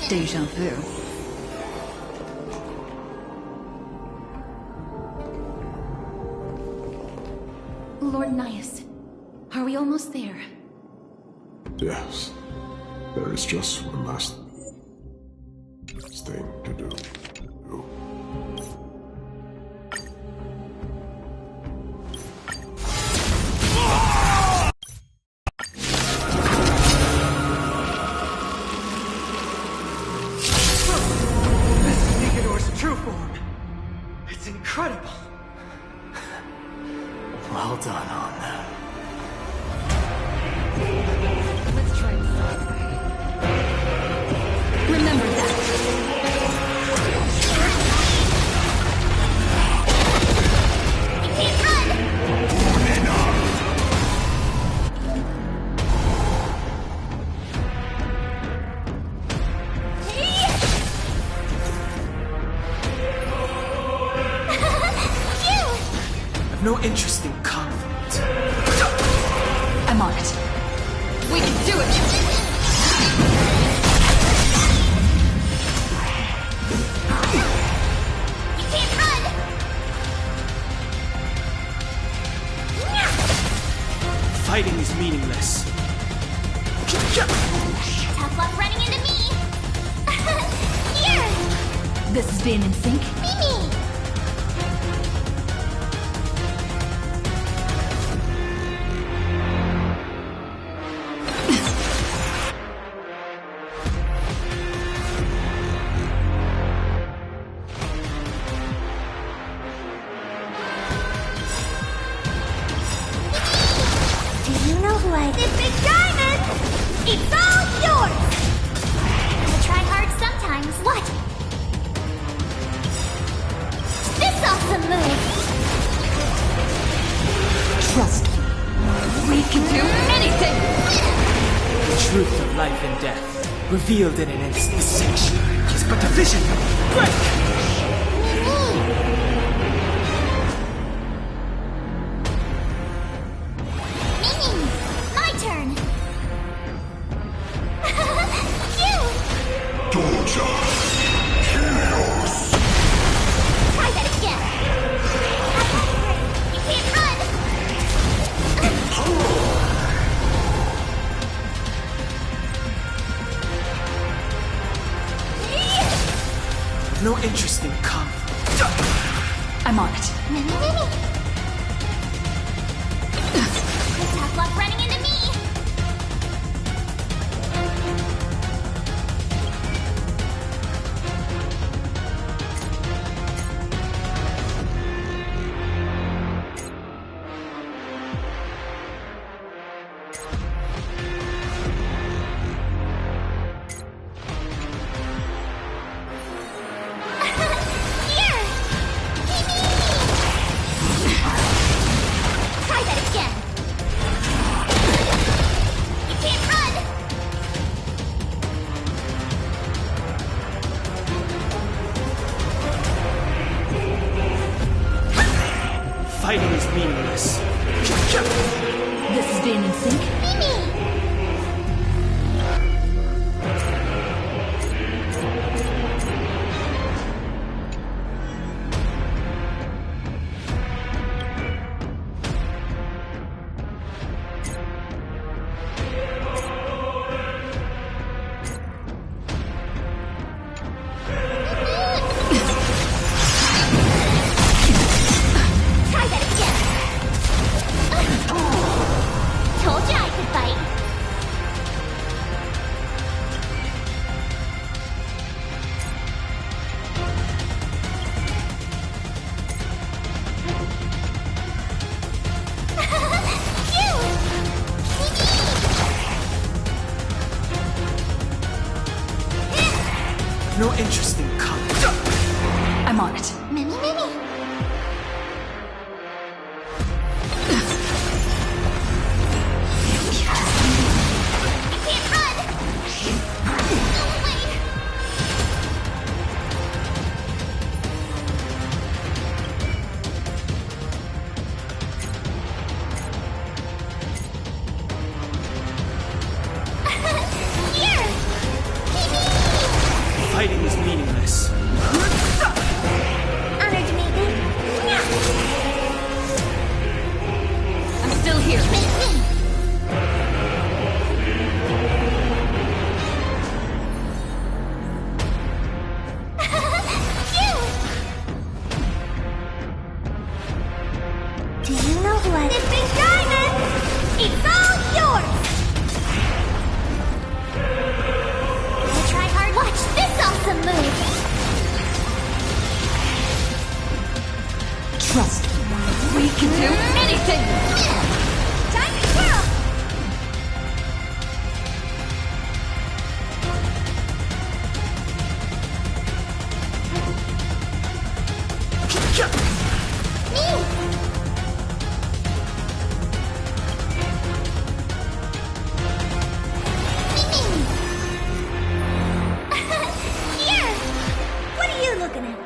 Deja vu. Lord Nias, are we almost there? Yes. There is just one last thing to do. True form. It's incredible. Well done on that. Let's try this. Remember that. You can't run! No interest in conflict. I'm on it. We can do it! You can't run! Fighting is meaningless. Tough luck running into me! Here! This is being in sync. Mimi! The big diamond! It's all yours! I try hard sometimes. What? This awesome move! Trust me. We can do anything! The truth of life and death, revealed in an instant. This sanctuary is but a vision. Break! No interest in conflict. I'm on it. Mimi! Tough luck running into me! Fighting is meaningless. This is being in sync. Mimi! No interest in conflict. I'm on it. Mimi! Fighting is meaningless. Honor to meet you. I'm still here. Do you know who I... This big diamond! It's all yours! Wanna try hard? Watch this awesome move! Trust me. We can do anything! Time to twirl! Here! What are you looking at?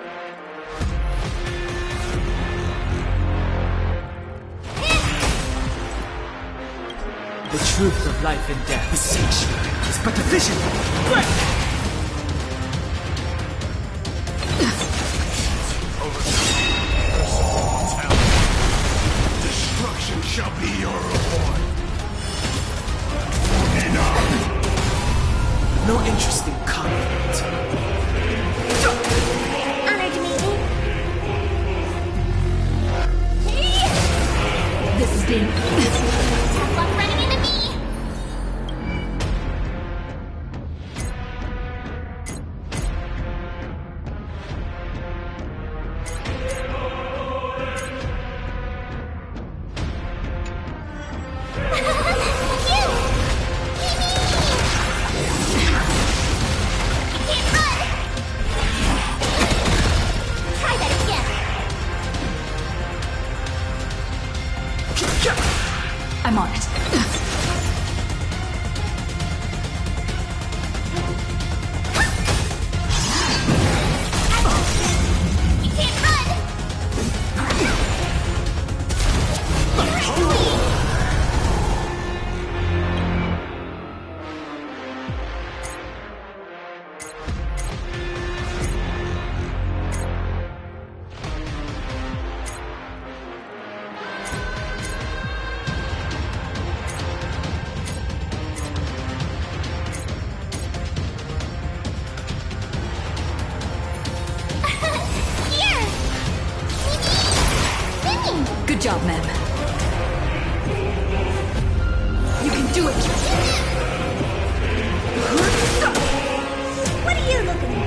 The truth of life and death, the sanctuary, is but a vision. Break! Destruction shall be your reward. No interest in conflict. Honor to meet you. This is being... Tough luck running into me. I'm on it. Good job, ma'am. You can do it! What are you looking at?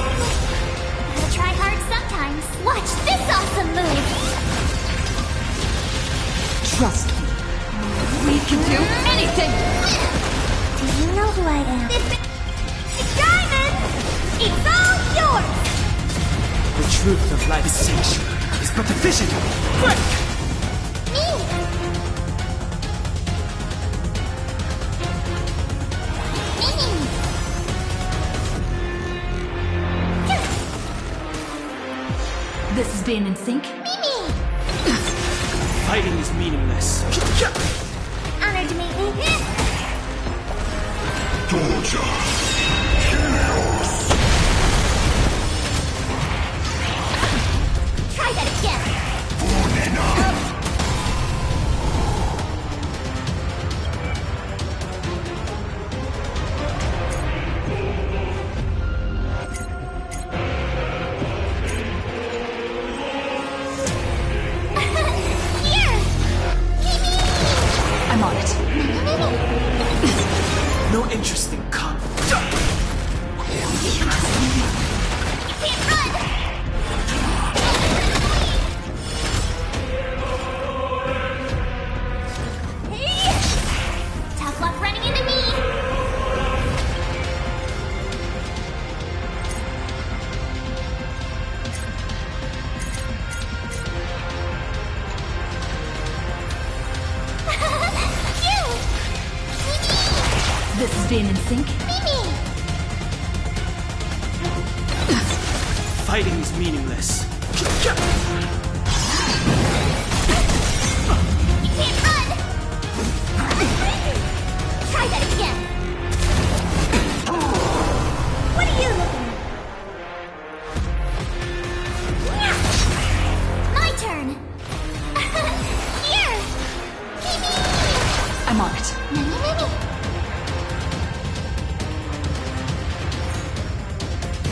Gotta try hard sometimes. Watch this awesome move! Trust me. We can do anything! Do you know who I am? It's diamond! It's all yours! The truth of life, the sanctuary, is but a vision. Break! This is being in sync? Fighting is meaningless. Honored to meet you. Try that again. Here! I'm on it. No interest in conflict. You can't run! Hey! Tough luck running into me! This is being in sync. Mimi! Fighting is meaningless. You can't run! Try that again! What are you looking at? My turn! Here! Mimi! I'm on it. Mimi!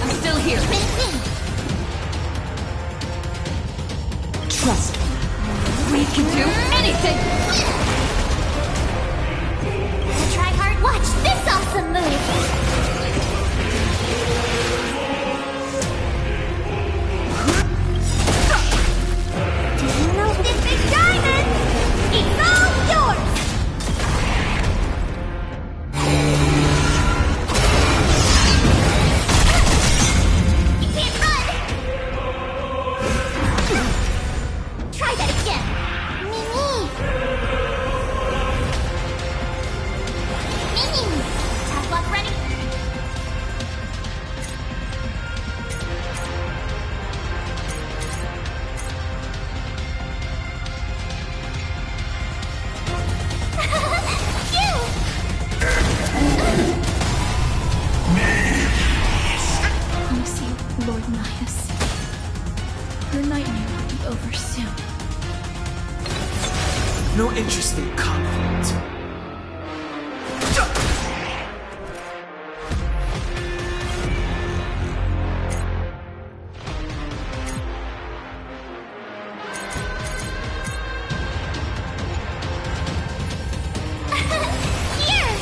I'm still here. Mimi! Trust me. We can do anything! Try hard. Watch this awesome move! Do you know this big diamond? It's all yours! You can't run! Try that again! Mimi! Mimi! Tough luck ready? Phew! Promise you, Lord Nihus. Your nightmare will be over soon. No interest in conflict. Here!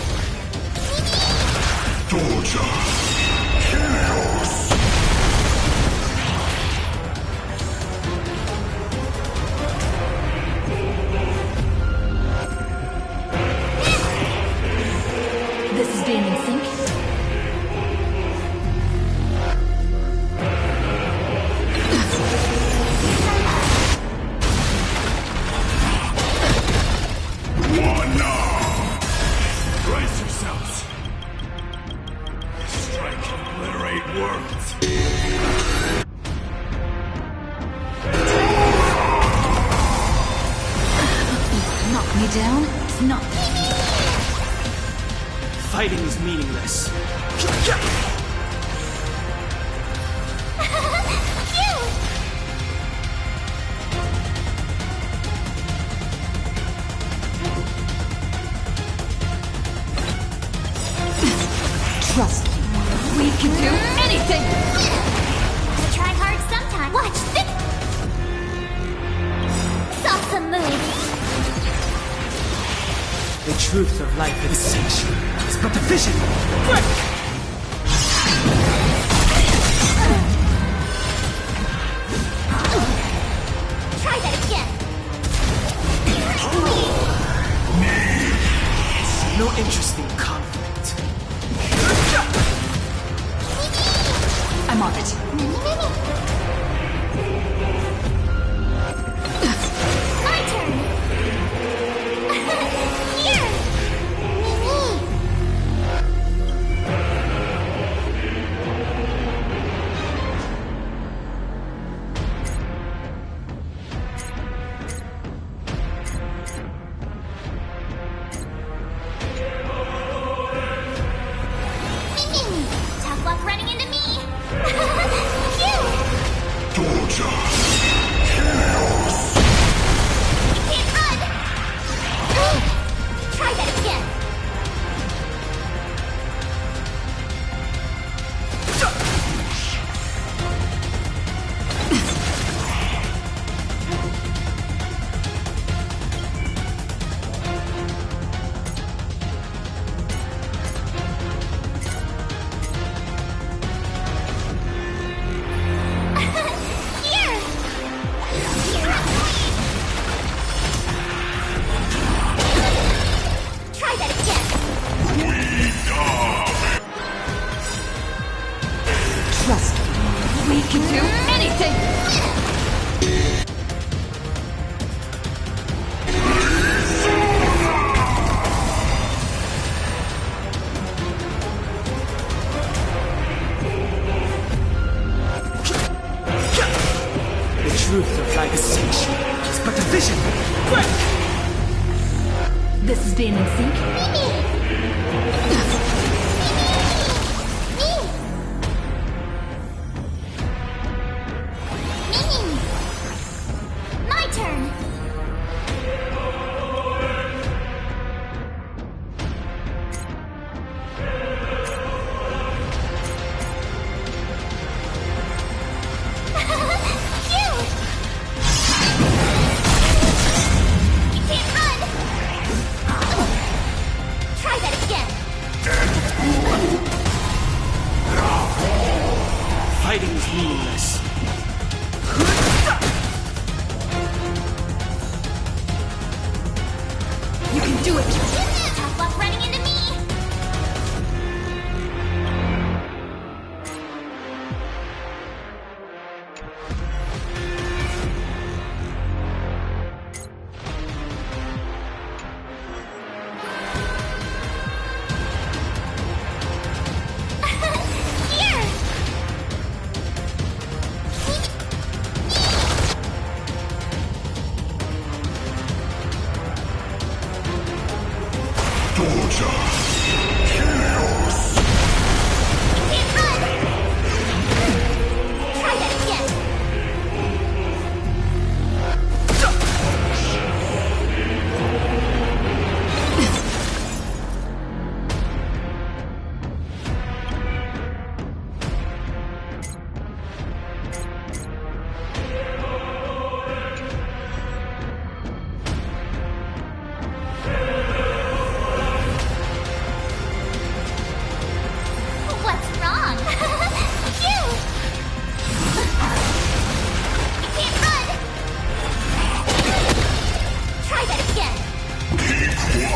This is being in sync. Brace yourselves. Strike and obliterate worlds. Knock me down? It's not. Fighting is meaningless. Phew! Trust me. We can do anything! Gotta try hard sometime. Watch this! It's awesome move! The truth of life in the sanctuary is but a vision. Break! Try that again! No interest in conflict. I'm on it. My turn! Here! Mimi! This is being in sync. My turn. Fighting is meaningless. You can do it! Tough luck running into me. Here. Try that again. What's wrong? You! You can't run! Try that again. Here!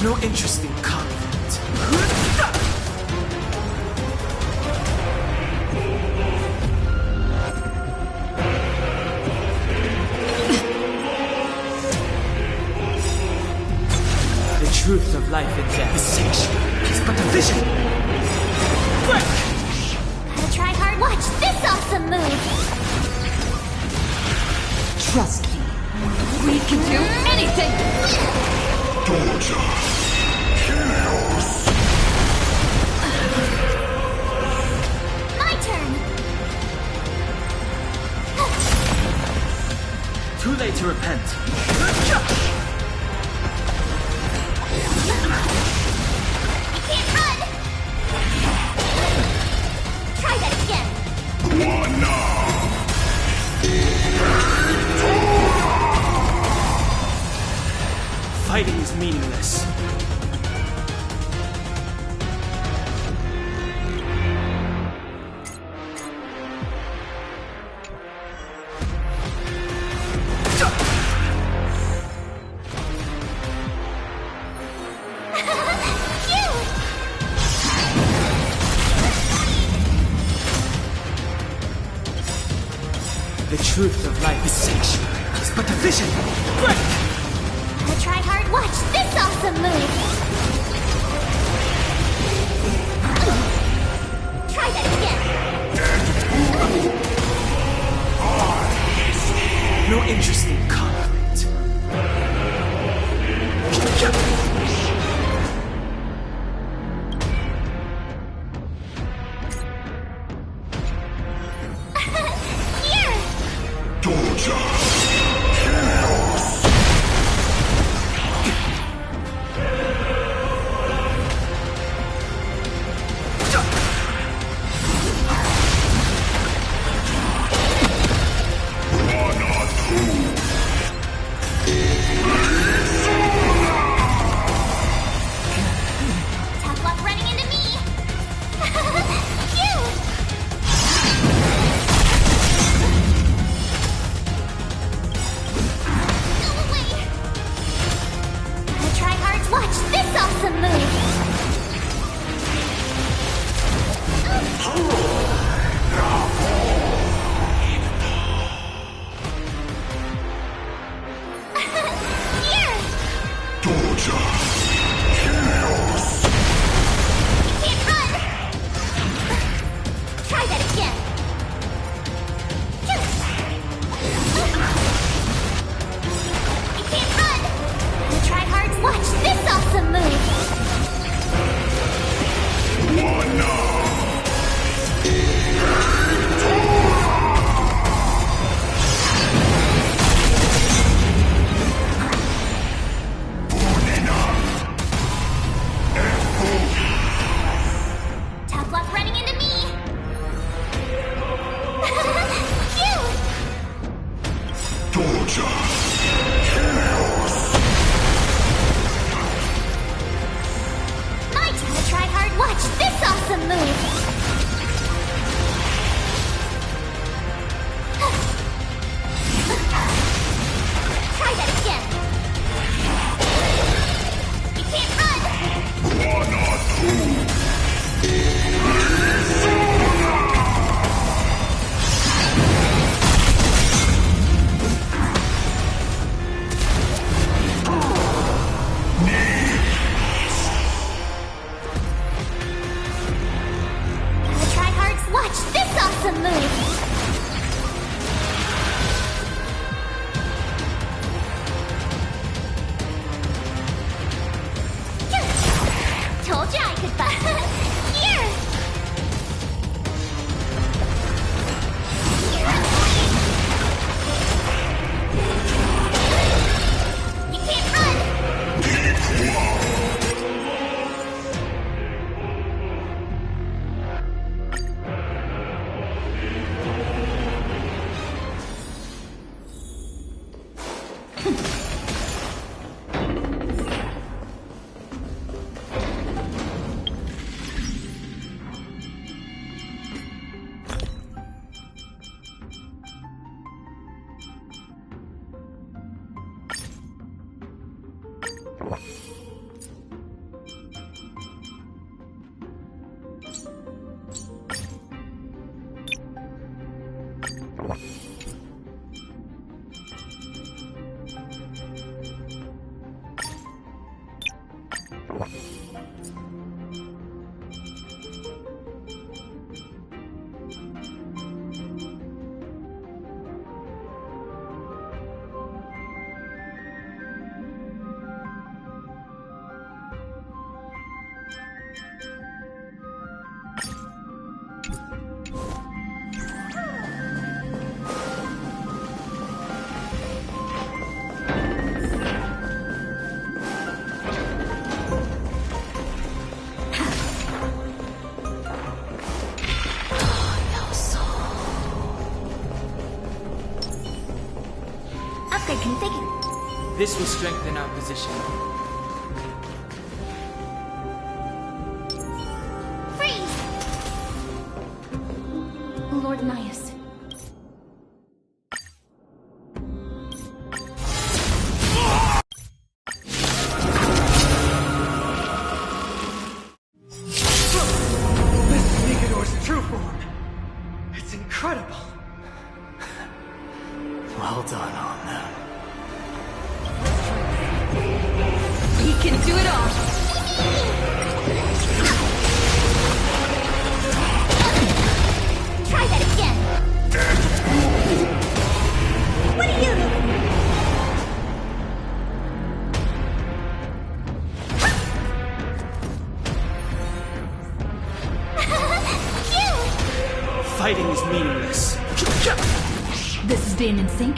No interest in conflict. The truth of life and death. The sanctuary is but a vision. Quick! Gotta try hard. Watch this awesome move. Trust me. We can do anything! My turn. Too late to repent. You can't run. Try that again. Fighting is meaningless. The truth of life is sanctuary is but a vision. Quick! Gotta try hard. Watch this awesome move. Try that again. No interest in conflict. Here. Upgrade configured. This will strengthen our position. Freeze! Lord Nias. This is Nigador's true form. It's incredible. Well done on them. He can do it all. Try that again. What are you? Fighting is meaningless. This is Bane in sync.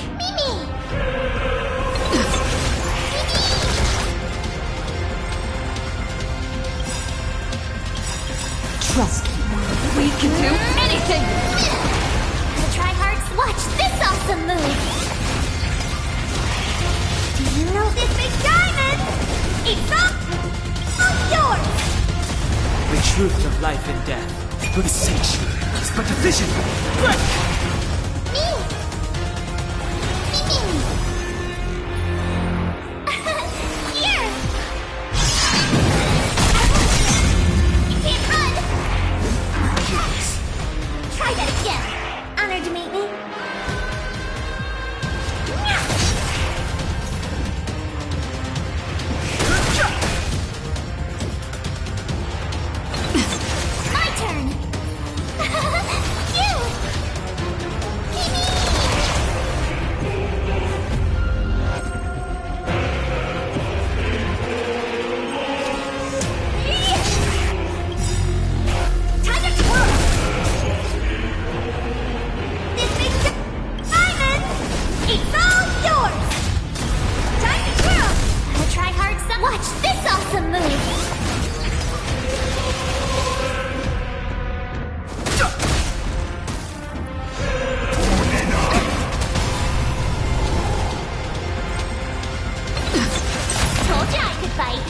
Trust me. We can do anything! The tryhards, watch this awesome move! Do you know this big diamond? It's all yours! The truth of life and death. For the sanctuary is but a vision. Break! Me! Here! You can't run! Try that again! Honored to meet me. My turn! You! Time to twirl! This big diamond! It's all yours! Time to twirl! I'll try hard some. Watch this awesome move! Told you I could fight.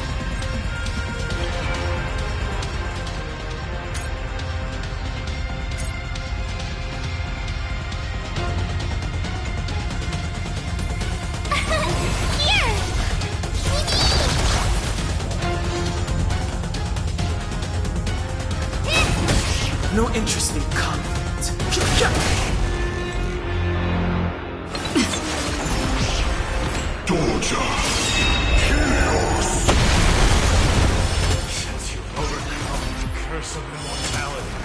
Here! No interest in conflict. Doja! Since you've overcome the curse of immortality,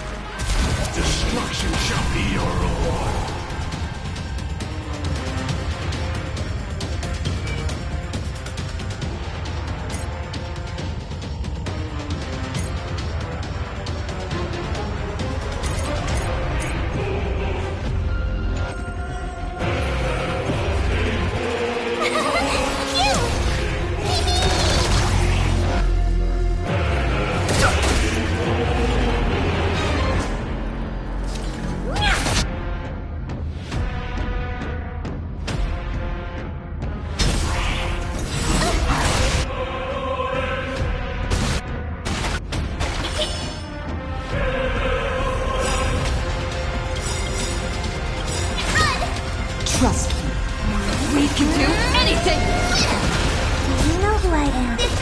destruction shall be your reward. Trust me. We can do anything! You know who I am. This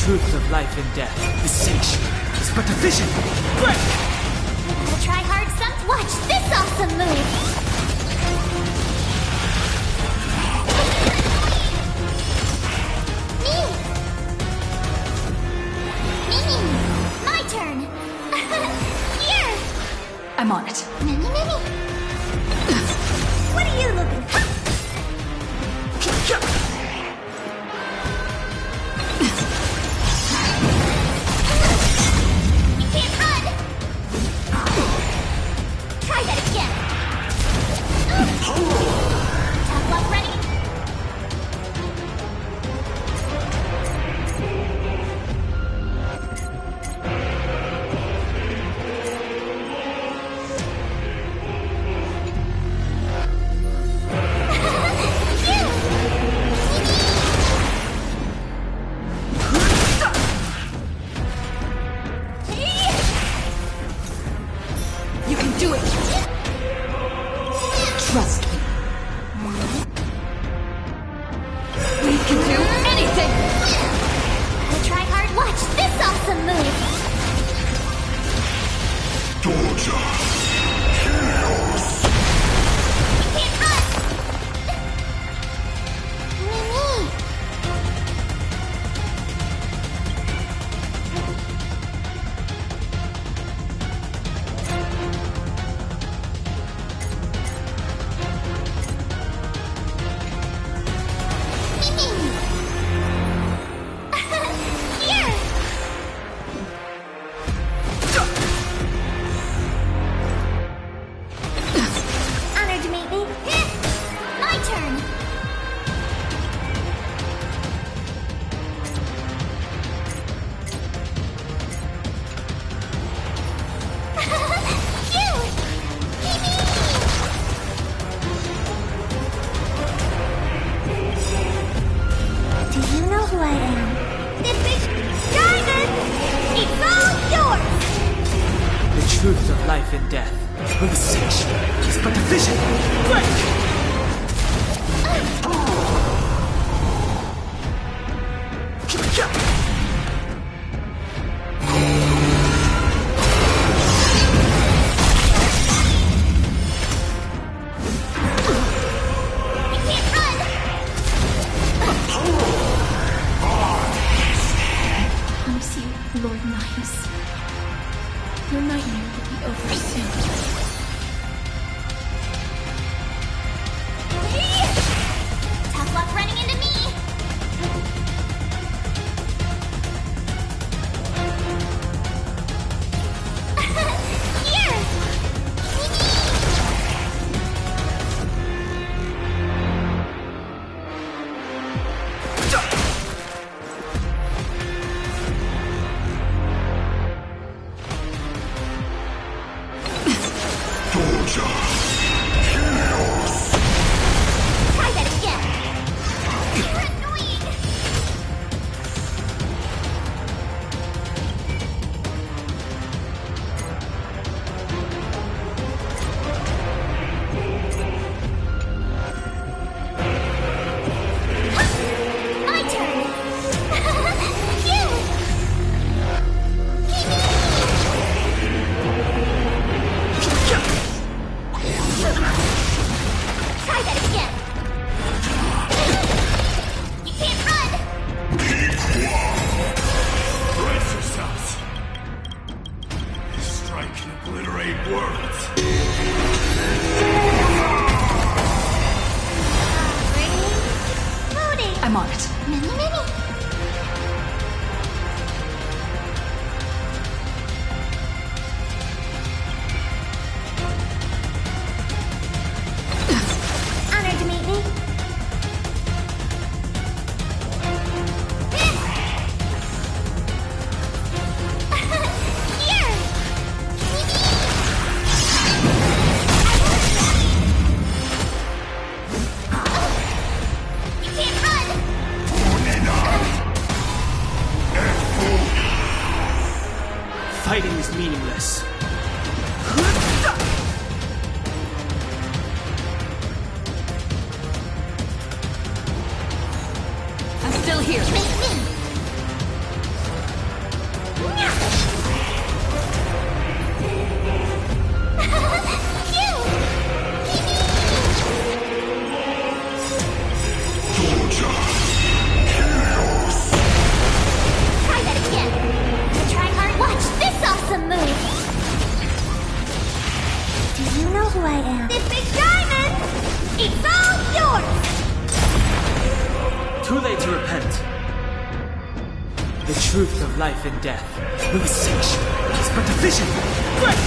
truth of life and death, the sanctuary, is but a vision. Break! Gotta try hard some. Watch this awesome move. My turn. Here. I'm on it. Mini. What are you looking for? You can't run. Try that again. Tough luck ready? You can do it! Trust me. We can do anything! Gotta try hard. Watch this awesome move. Doja. You can't run. Mini. Here! Honored to meet me. My turn. Do you know who I am? The big diamond! It's all yours! The truth of life and death, or the sanctuary, is but a vision. Break! You can't run! Promise you, Lord Nihus. Your nightmare will be over soon. Tough luck running into me! Here! Doja. Try that again! You're annoying! My turn! Here! Try that again! You can't run! Brace yourselves. This strike can obliterate worlds. Loading! I'm on it. Mini. Honored to meet me. Here! You can't run! who I am. This big diamond! It's all yours! Too late to repent. The truth of life and death, vivisection, is but a vision. Break!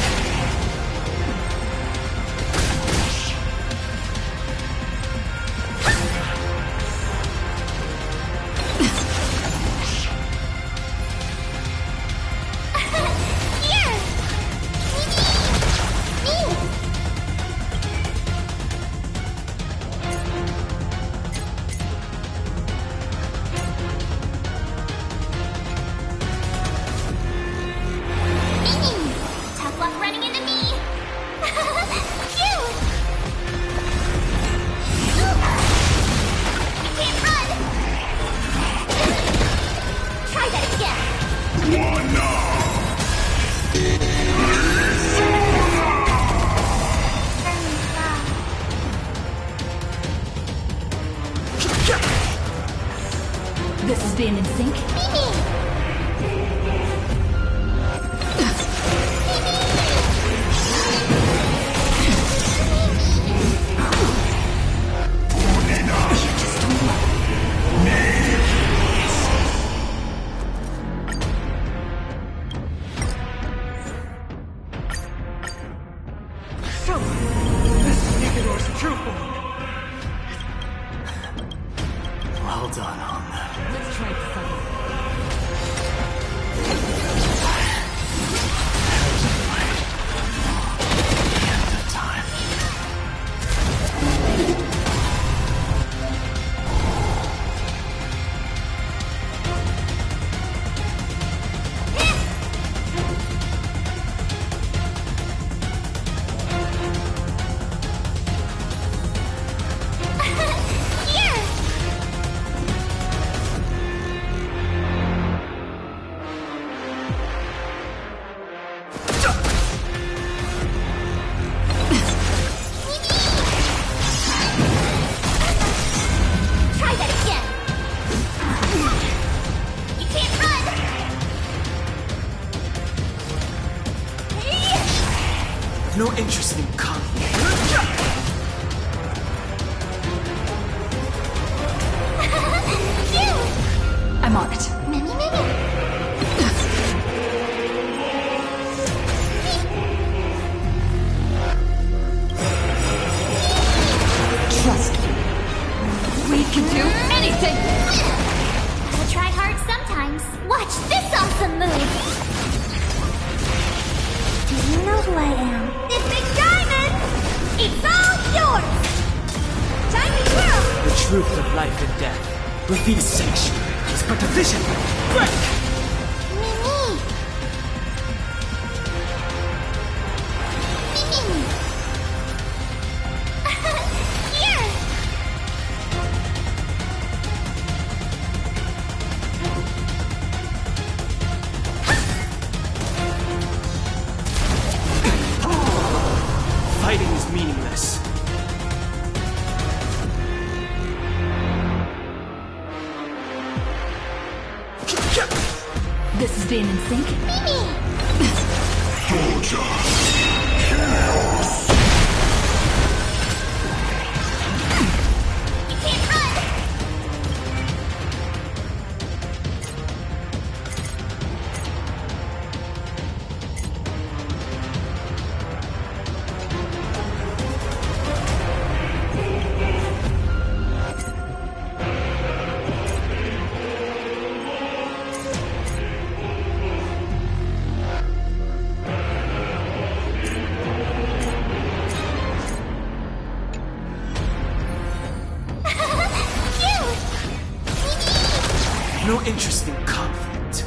This is being in sync. So, this is Nicanor's true form. Well done, Honda. Let's try it subtle. No interest in conflict. I'm on it. Trust me. We can do anything! Gotta try hard sometimes. Watch this awesome move! Do you know who I am? This big diamond! It's all yours! Time to twirl! The truth of life and death, vivisection, is but a vision. Break! Mimi! Mimi! Here! Fighting is meaningless. This is being in sync. You can't run! No interest in conflict.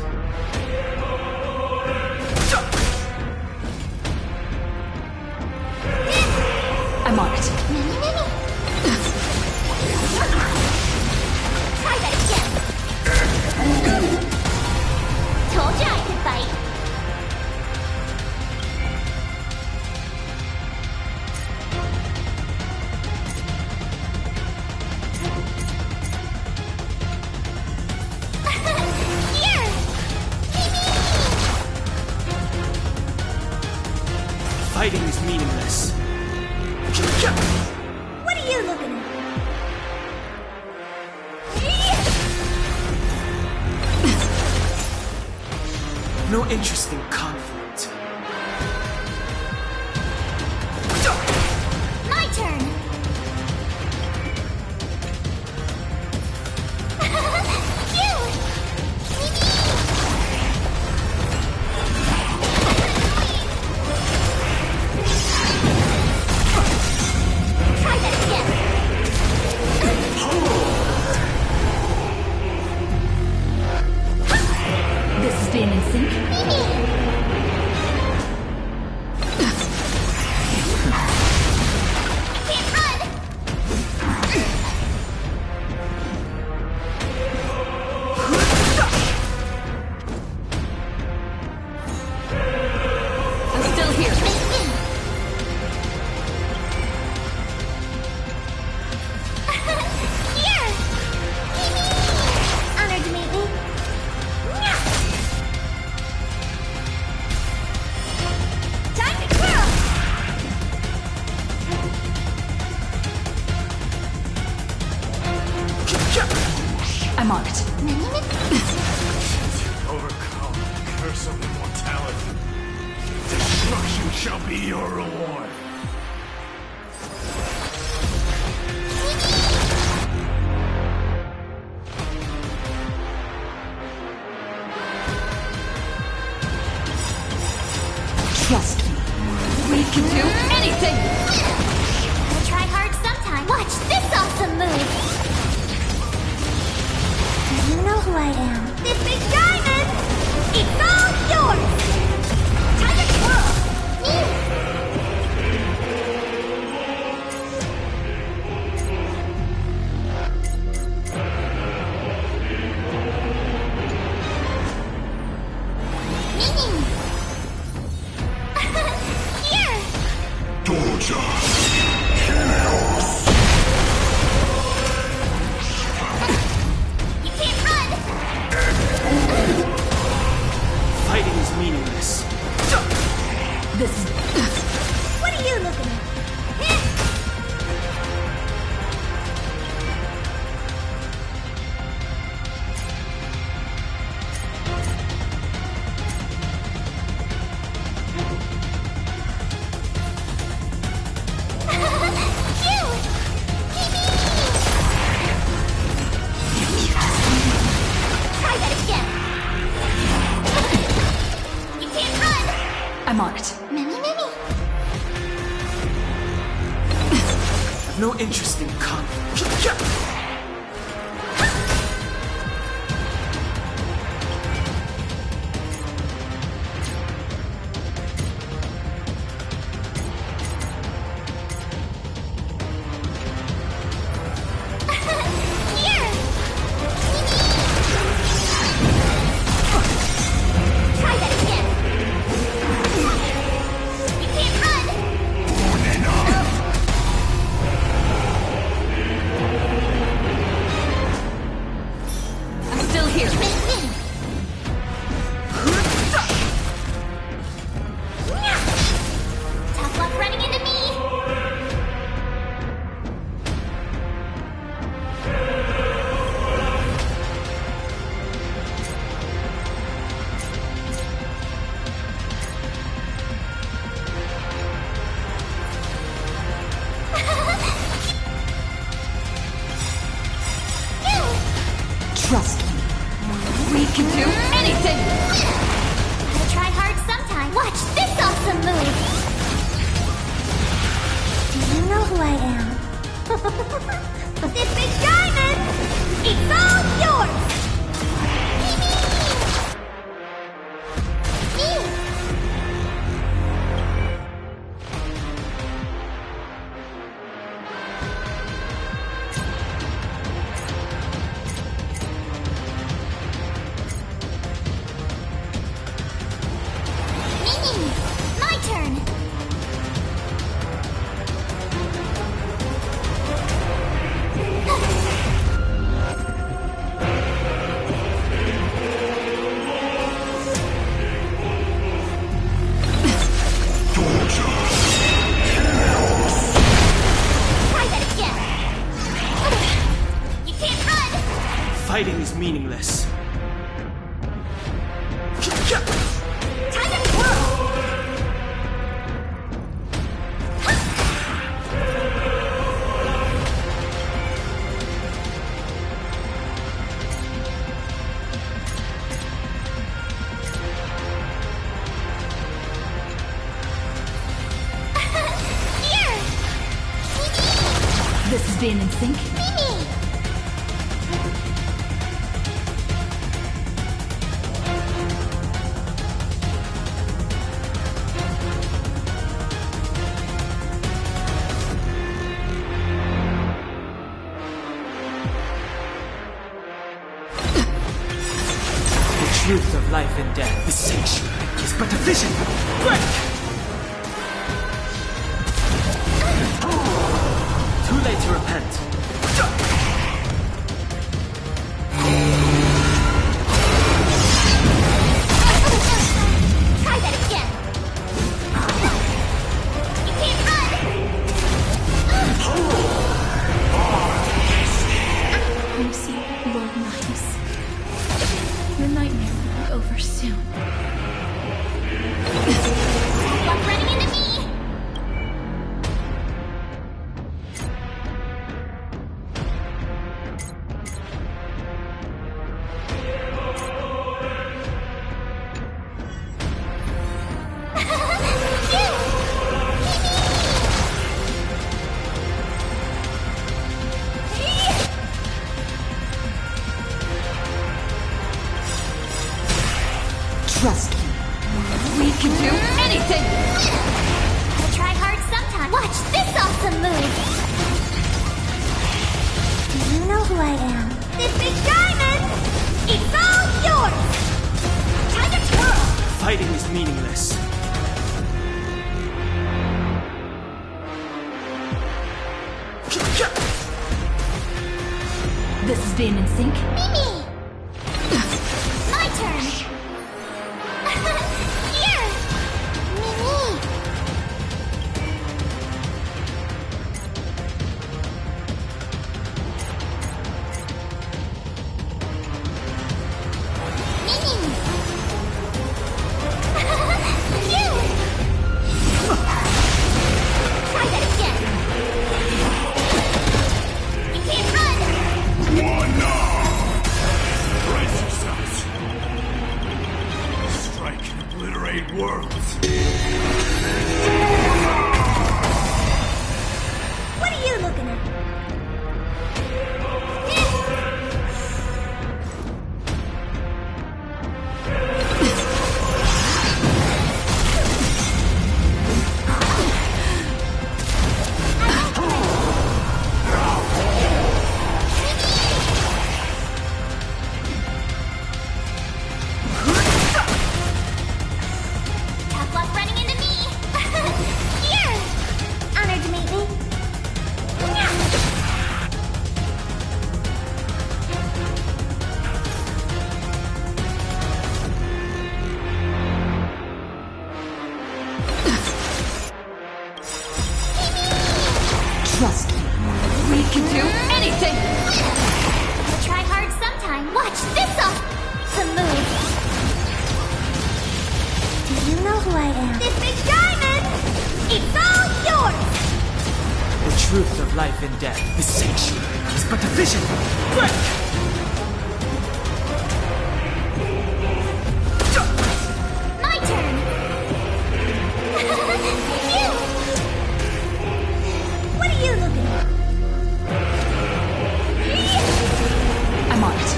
I'm on it. Try that again! Told you I could fight! Here! Fighting is meaningless. What are you looking at? No interest in conflict. My turn! Try that again! This is being in sync. Can't run! I'm still here. Here! Honored to meet me. Time to twirl! I'm on it. Overcome the curse of immortality. Destruction shall be your reward. Trust me. We can do anything! Gotta try hard sometime. Watch this awesome move! Do you know who I am? This big diamond! It's all yours! Time to twirl! Here! You can't run! Fighting is meaningless. This is... What are you looking at? Try that again! You can't run! I'm on it. Mimi! No interest in conflict. Here! Try that again! You can't run! I'm still here. Tough luck running into me! Trust me. We can do anything! Gotta try hard sometime. Watch this awesome move! Do you know who I am? This big diamond! It's all yours! My turn! Fighting is meaningless. Time to twirl! Here! This is being in sync. Mimi! The truth of life and death, the sanctuary, is but a vision. Break! Too late to repent. Try that again! You can't run! Lucy, Lord Nihus. Your nightmare will be over soon. Stop running into me! Trust me. We can do anything! Gotta try hard sometime. Watch this awesome move! Do you know who I am? This big diamond! It's all yours! Time to twirl! Fighting is meaningless. This is being in sync. Mimi! My turn! Here! Mimi! Mimi! You! Try that again! You can't run! Brace yourselves. Strike and obliterate worlds. What are you looking at? Tough luck running into me! Here! Honored to meet me. Trust me. We can do anything! Gotta try hard sometime. Watch this awesome move! Do you know who I am? This big diamond! It's all yours! The truth of life and death, the sanctuary, is but a vision. Break! My turn! You! What are you looking at? I'm on it.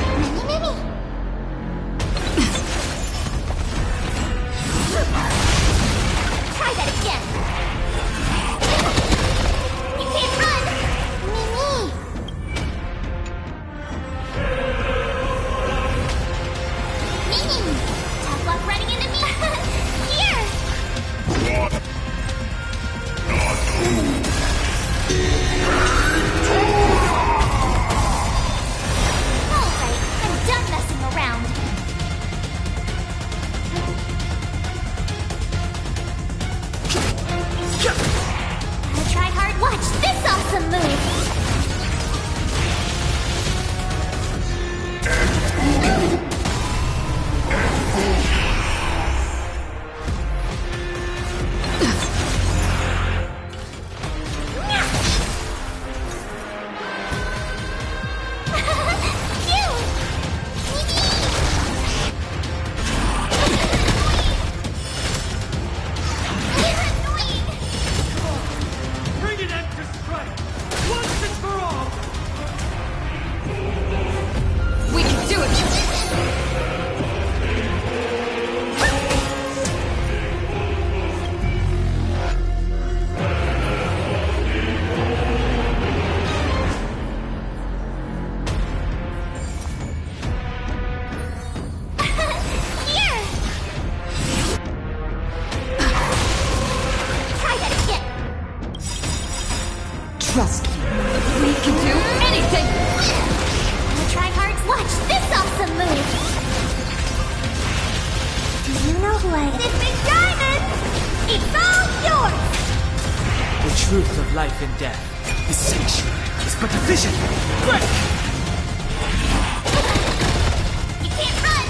Mimi! Try that again! You can't run! Mimi! trust you. We can do anything! Try hard. Watch this awesome move. Do you know who I am? This big diamond! It's all yours! The truth of life and death. The sanctuary is but a vision. Break! You can't run!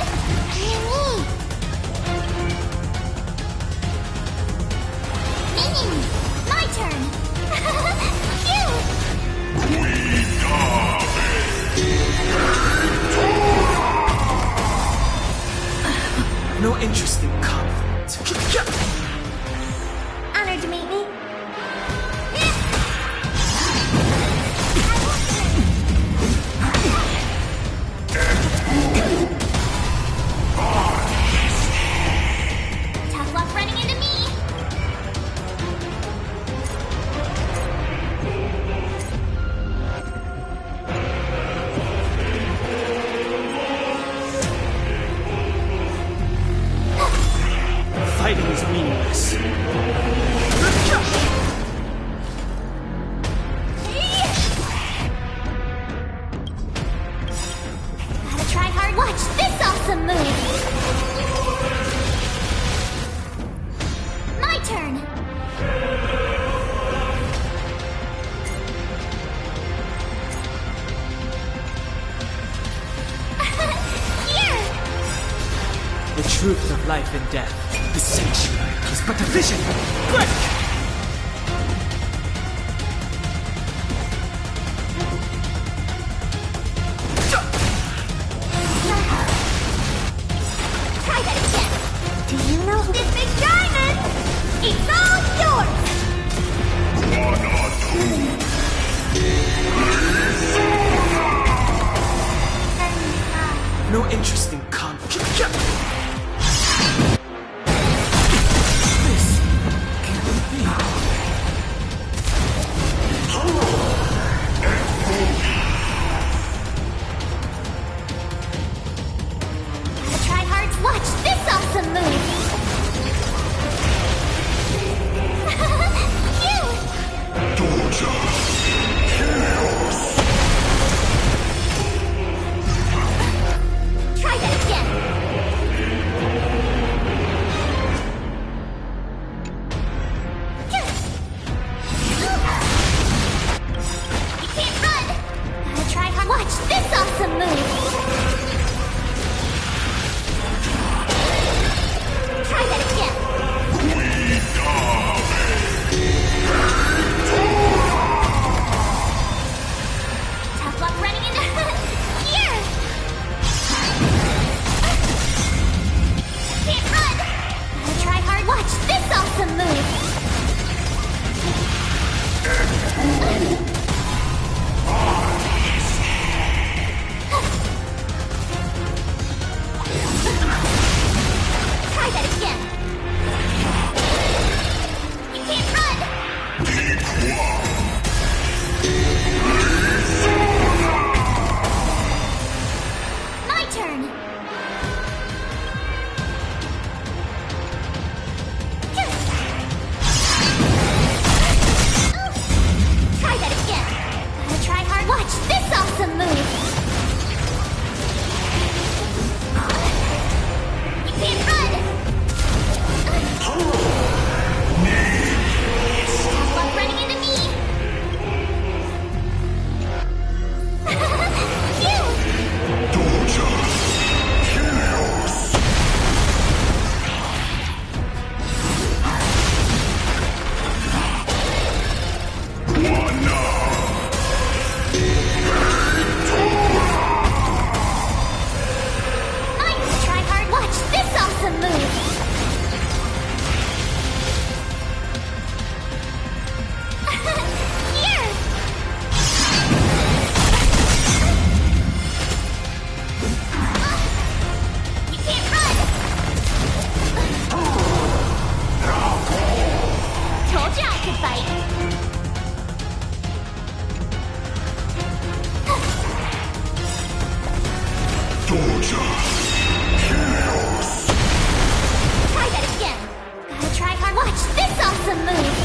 Minions! My turn! Phew! No interest in conflict. Honored to meet me. Tough luck running into me. Fighting is meaningless. Gotta try hard. Watch this awesome move. My turn. Here. The truth of life and death. The sanctuary is but a vision. Break! Try that again. Do you know who this big diamond? It's all yours. No interest in conflict. This can't be. Gotta try hard. Watch this awesome move. Phew! Try that again. You can't run. Gotta try hard. Watch this awesome move. Try that again. Tough luck running into here. Can't run. Gotta try hard. Watch this awesome move. Try that again. You can't run. My turn. Try that again. Gotta try hard. Watch this awesome move. You can't run. Tough luck running into me. Phew! Nice! Try hard. Watch this awesome move. Here. You can't run. Told you I could fight. Try that again. Gotta try hard. Watch this awesome move.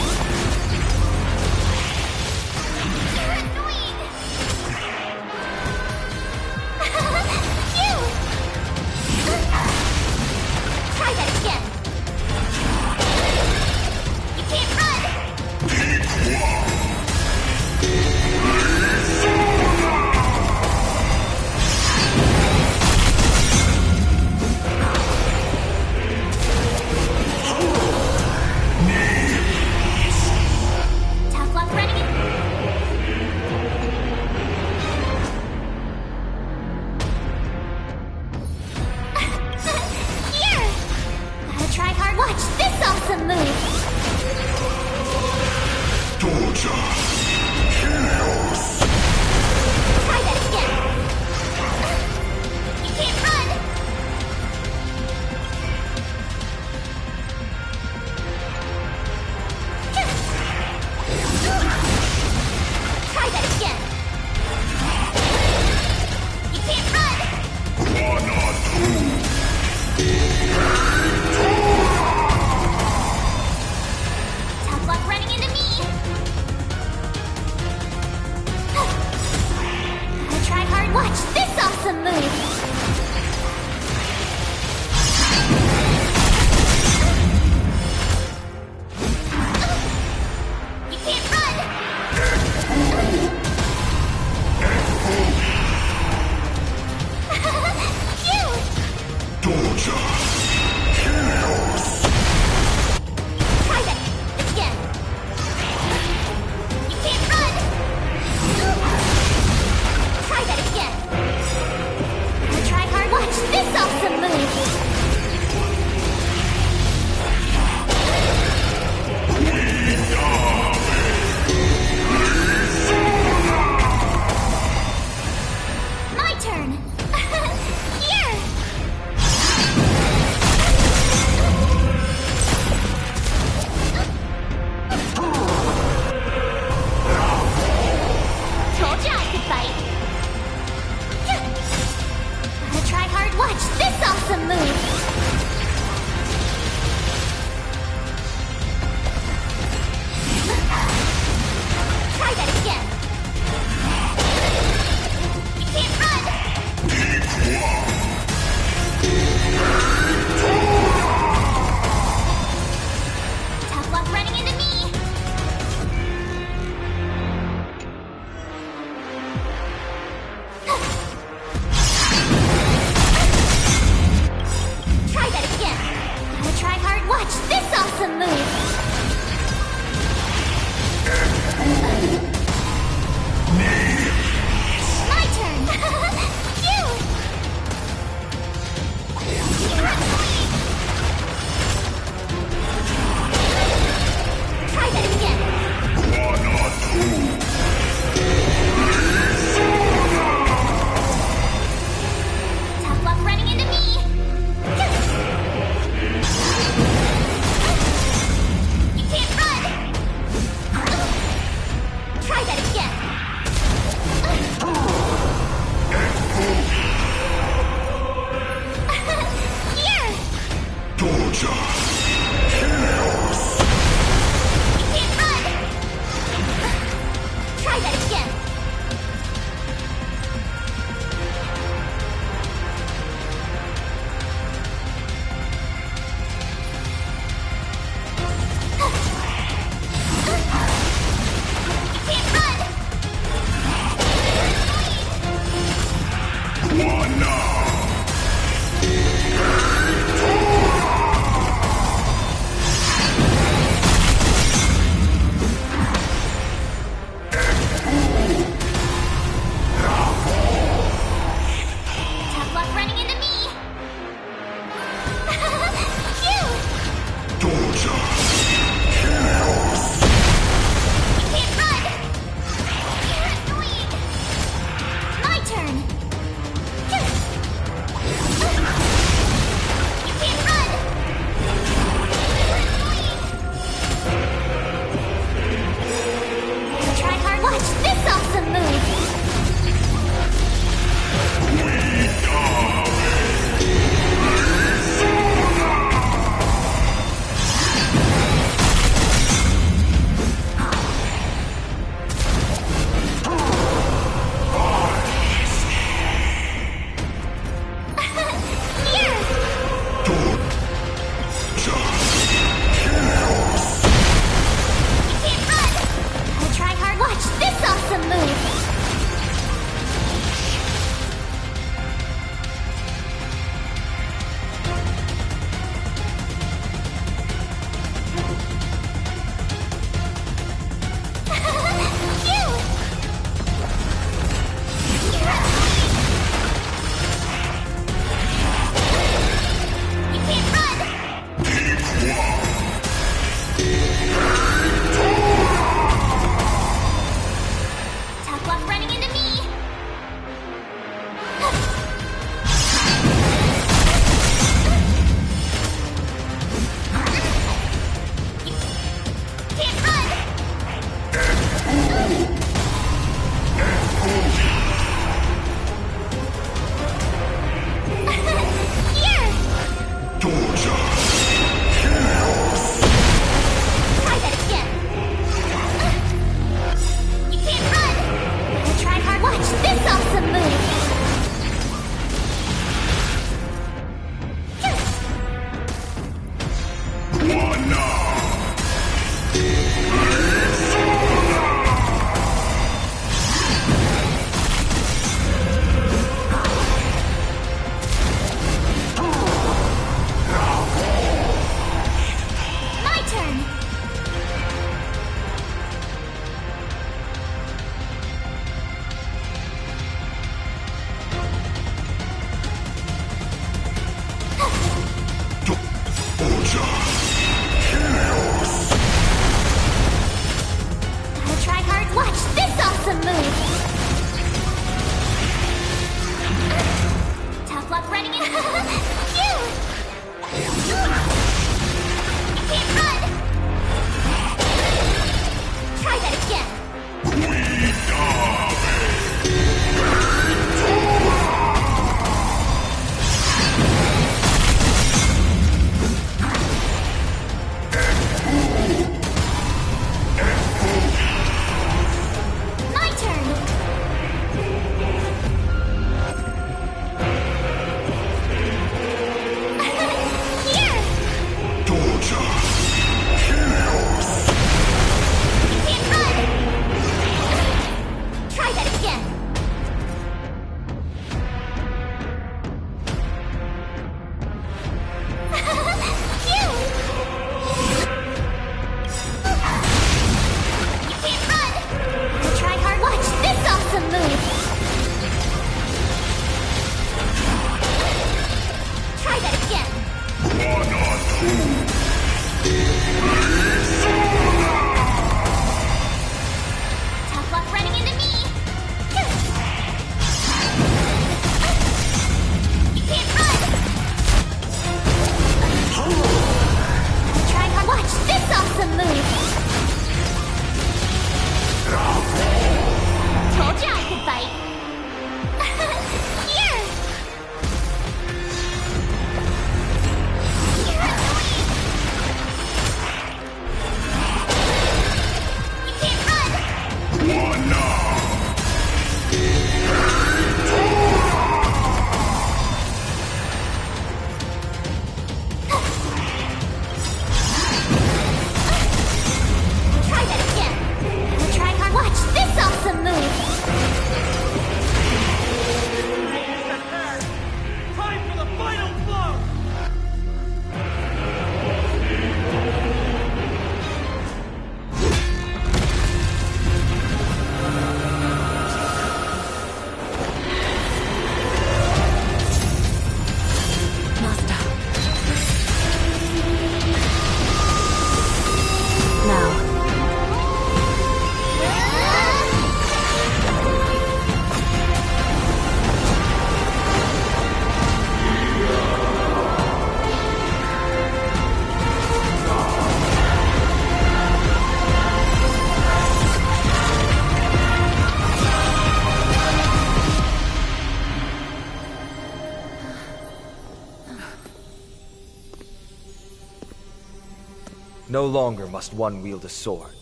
No longer must one wield a sword.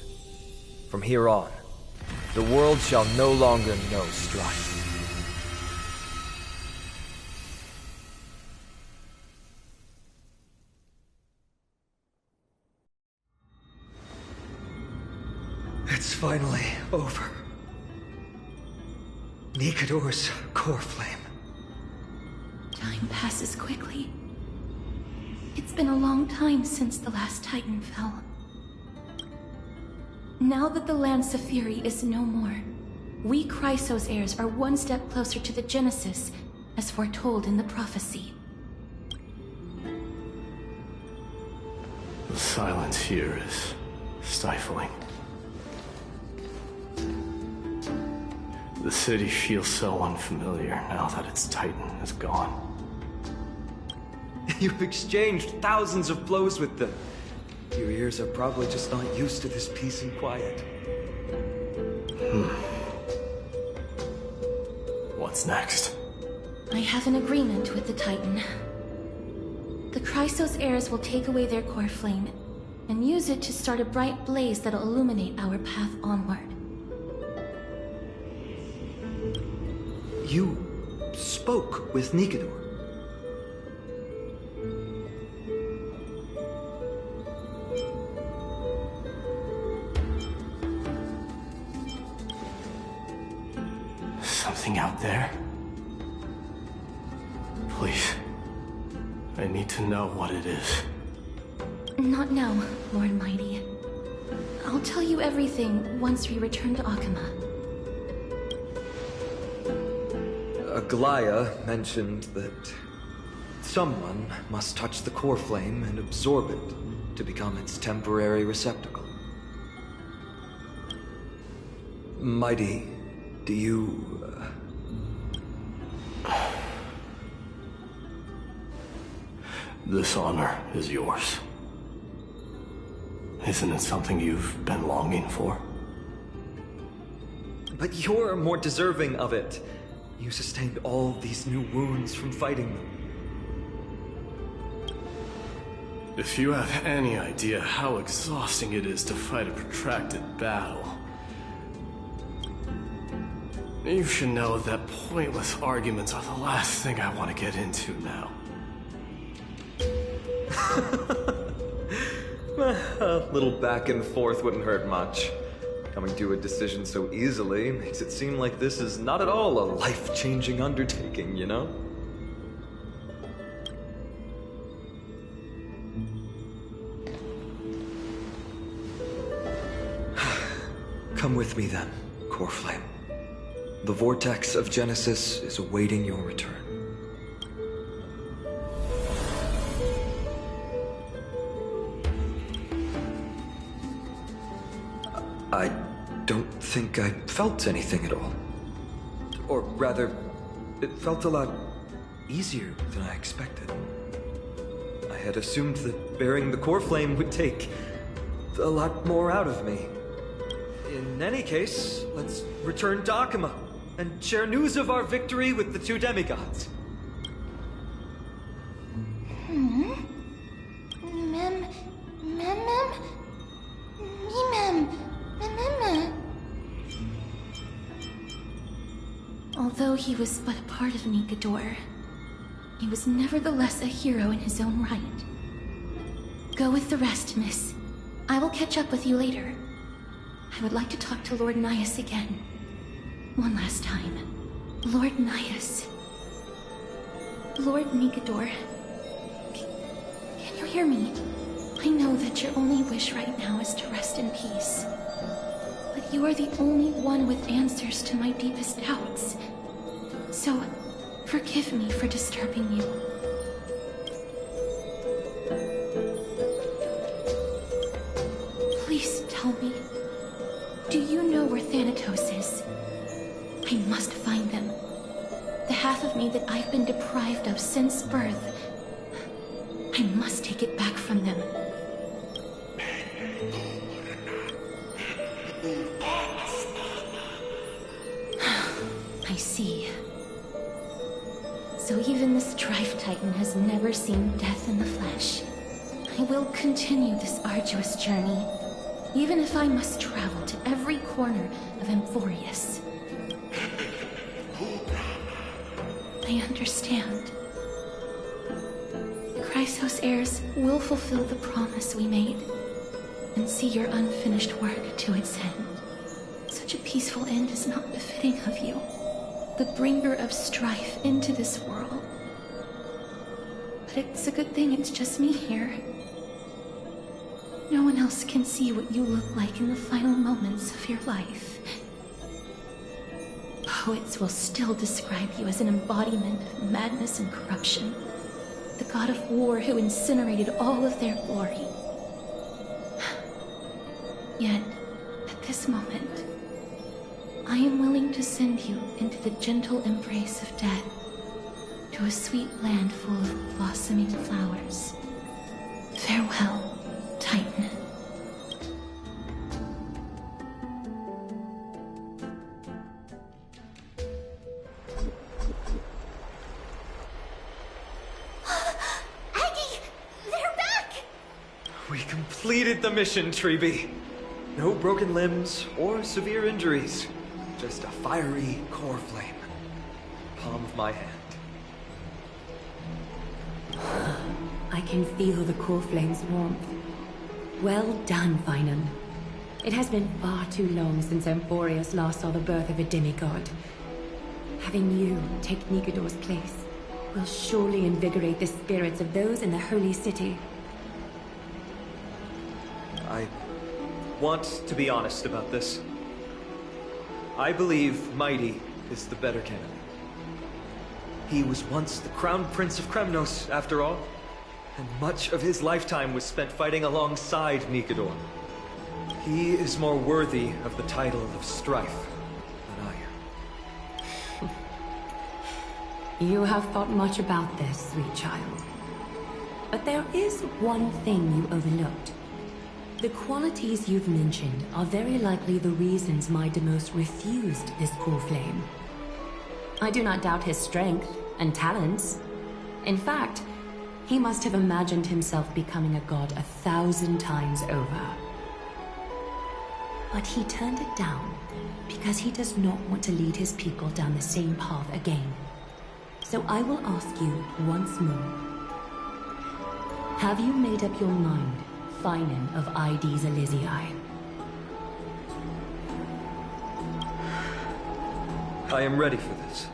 From here on, the world shall no longer know strife. It's finally over. Nikador's core flame. Time passes quickly. It's been a long time since the last Titan fell. Now that the Lance of Fury is no more, we Chrysos heirs are one step closer to the Genesis, as foretold in the prophecy. The silence here is stifling. The city feels so unfamiliar now that its Titan is gone. You've exchanged thousands of blows with them. Your ears are probably just not used to this peace and quiet. What's next? I have an agreement with the Titan. The Chrysos heirs will take away their core flame and use it to start a bright blaze that'll illuminate our path onward. You spoke with Nikador. Something out there? Please. I need to know what it is. Not now, Lord Mighty. I'll tell you everything once we return to Akama. Aglaya mentioned that someone must touch the core flame and absorb it to become its temporary receptacle. Mighty, do you... This honor is yours. Isn't it something you've been longing for? But you're more deserving of it. You sustained all these new wounds from fighting them. If you have any idea how exhausting it is to fight a protracted battle, you should know that pointless arguments are the last thing I want to get into now. A little back and forth wouldn't hurt much. Coming to a decision so easily makes it seem like this is not at all a life-changing undertaking, you know? Come with me then, Core Flame. The Vortex of Genesis is awaiting your return. I don't think I felt anything at all. Or rather, it felt a lot easier than I expected. I had assumed that bearing the core flame would take a lot more out of me. In any case, let's return to Akama and share news of our victory with the two demigods. Although he was but a part of Nikador, he was nevertheless a hero in his own right. Go with the rest, miss. I will catch up with you later. I would like to talk to Lord Nias again. One last time. Lord Nias. Lord Nikador. Can you hear me? I know that your only wish right now is to rest in peace. But you are the only one with answers to my deepest doubts. So, forgive me for disturbing you. Please tell me, do you know where Thanatos is? I must find them. The half of me that I've been deprived of since birth. I must take it back from them. I see. So even the Strife Titan has never seen death in the flesh. I I will continue this arduous journey, even if I must travel to every corner of Amphorius. I understand. The Chrysos heirs will fulfill the promise we made, and see your unfinished work to its end. Such a peaceful end is not befitting of you, the bringer of strife into this world. But it's a good thing it's just me here. No one else can see what you look like in the final moments of your life. Poets will still describe you as an embodiment of madness and corruption, the god of war who incinerated all of their glory. Yet, at this moment, I am willing to send you into the gentle embrace of death, to a sweet land full of blossoming flowers. Farewell, Titan. Aggie! They're back! We completed the mission, Treeby. No broken limbs or severe injuries. Just a fiery core flame. Palm of my hand. I can feel the core flame's warmth. Well done, Finan. It has been far too long since Amphorius last saw the birth of a demigod. Having you take Nikedor's place will surely invigorate the spirits of those in the Holy City. I want to be honest about this. I believe Mighty is the better candidate. He was once the Crown Prince of Kremnos, after all, and much of his lifetime was spent fighting alongside Nikedor. He is more worthy of the title of Strife than I am. You have thought much about this, sweet child. But there is one thing you overlooked. The qualities you've mentioned are very likely the reasons Deimos refused this core flame. I do not doubt his strength and talents. In fact, he must have imagined himself becoming a god 1,000 times over. But he turned it down because he does not want to lead his people down the same path again. So I will ask you once more. Have you made up your mind, Finan of Ides Elysiae? I am ready for this.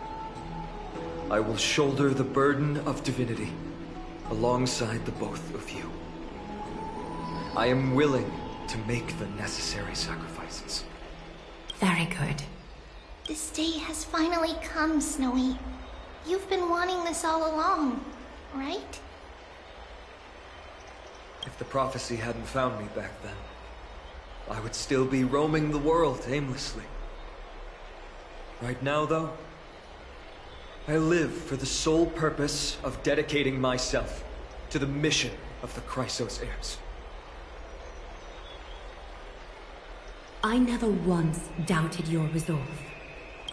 I will shoulder the burden of divinity alongside the both of you. I am willing to make the necessary sacrifices. Very good. This day has finally come, Snowy. You've been wanting this all along, right? If the prophecy hadn't found me back then, I would still be roaming the world aimlessly. Right now, though, I live for the sole purpose of dedicating myself to the mission of the Chrysos heirs. I never once doubted your resolve.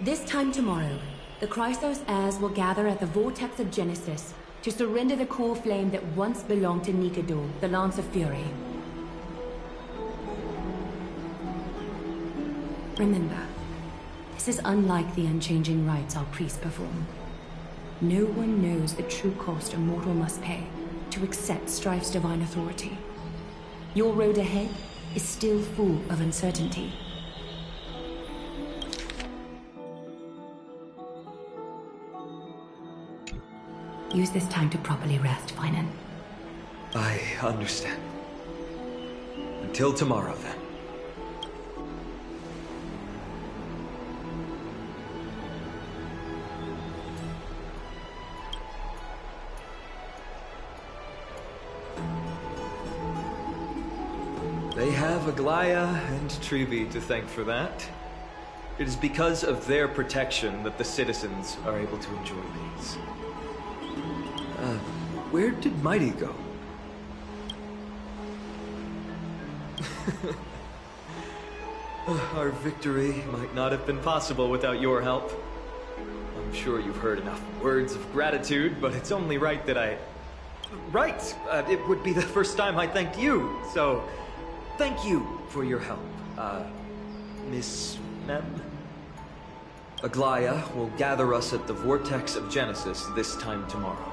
This time tomorrow, the Chrysos heirs will gather at the Vortex of Genesis to surrender the core flame that once belonged to Nikedor, the Lance of Fury. Remember, this is unlike the unchanging rites our priests perform. No one knows the true cost a mortal must pay to accept Strife's divine authority. Your road ahead is still full of uncertainty. Use this time to properly rest, Finan. I understand. Until tomorrow, then. They have Aglaya and Treeby to thank for that. It is because of their protection that the citizens are able to enjoy peace. Where did Mighty go? Our victory might not have been possible without your help. I'm sure you've heard enough words of gratitude, but it's only right that I Right. It would be the first time I thanked you, so thank you for your help, Miss Mem. Aglaya will gather us at the Vortex of Genesis this time tomorrow,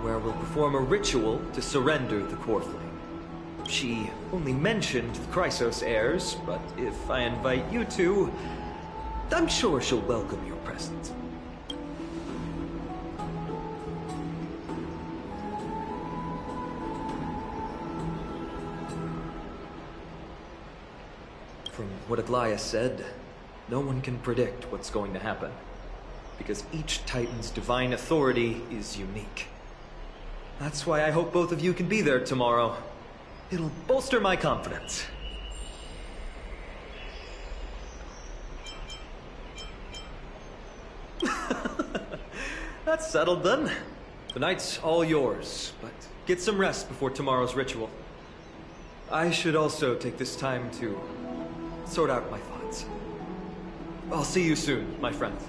where we'll perform a ritual to surrender the core flame. She only mentioned the Chrysos heirs, but if I invite you two, I'm sure she'll welcome your presence. From what Aglaya said, no one can predict what's going to happen, because each Titan's divine authority is unique. That's why I hope both of you can be there tomorrow. It'll bolster my confidence. That's settled then. The night's all yours, but get some rest before tomorrow's ritual. I should also take this time to sort out my thoughts. I'll see you soon, my friends.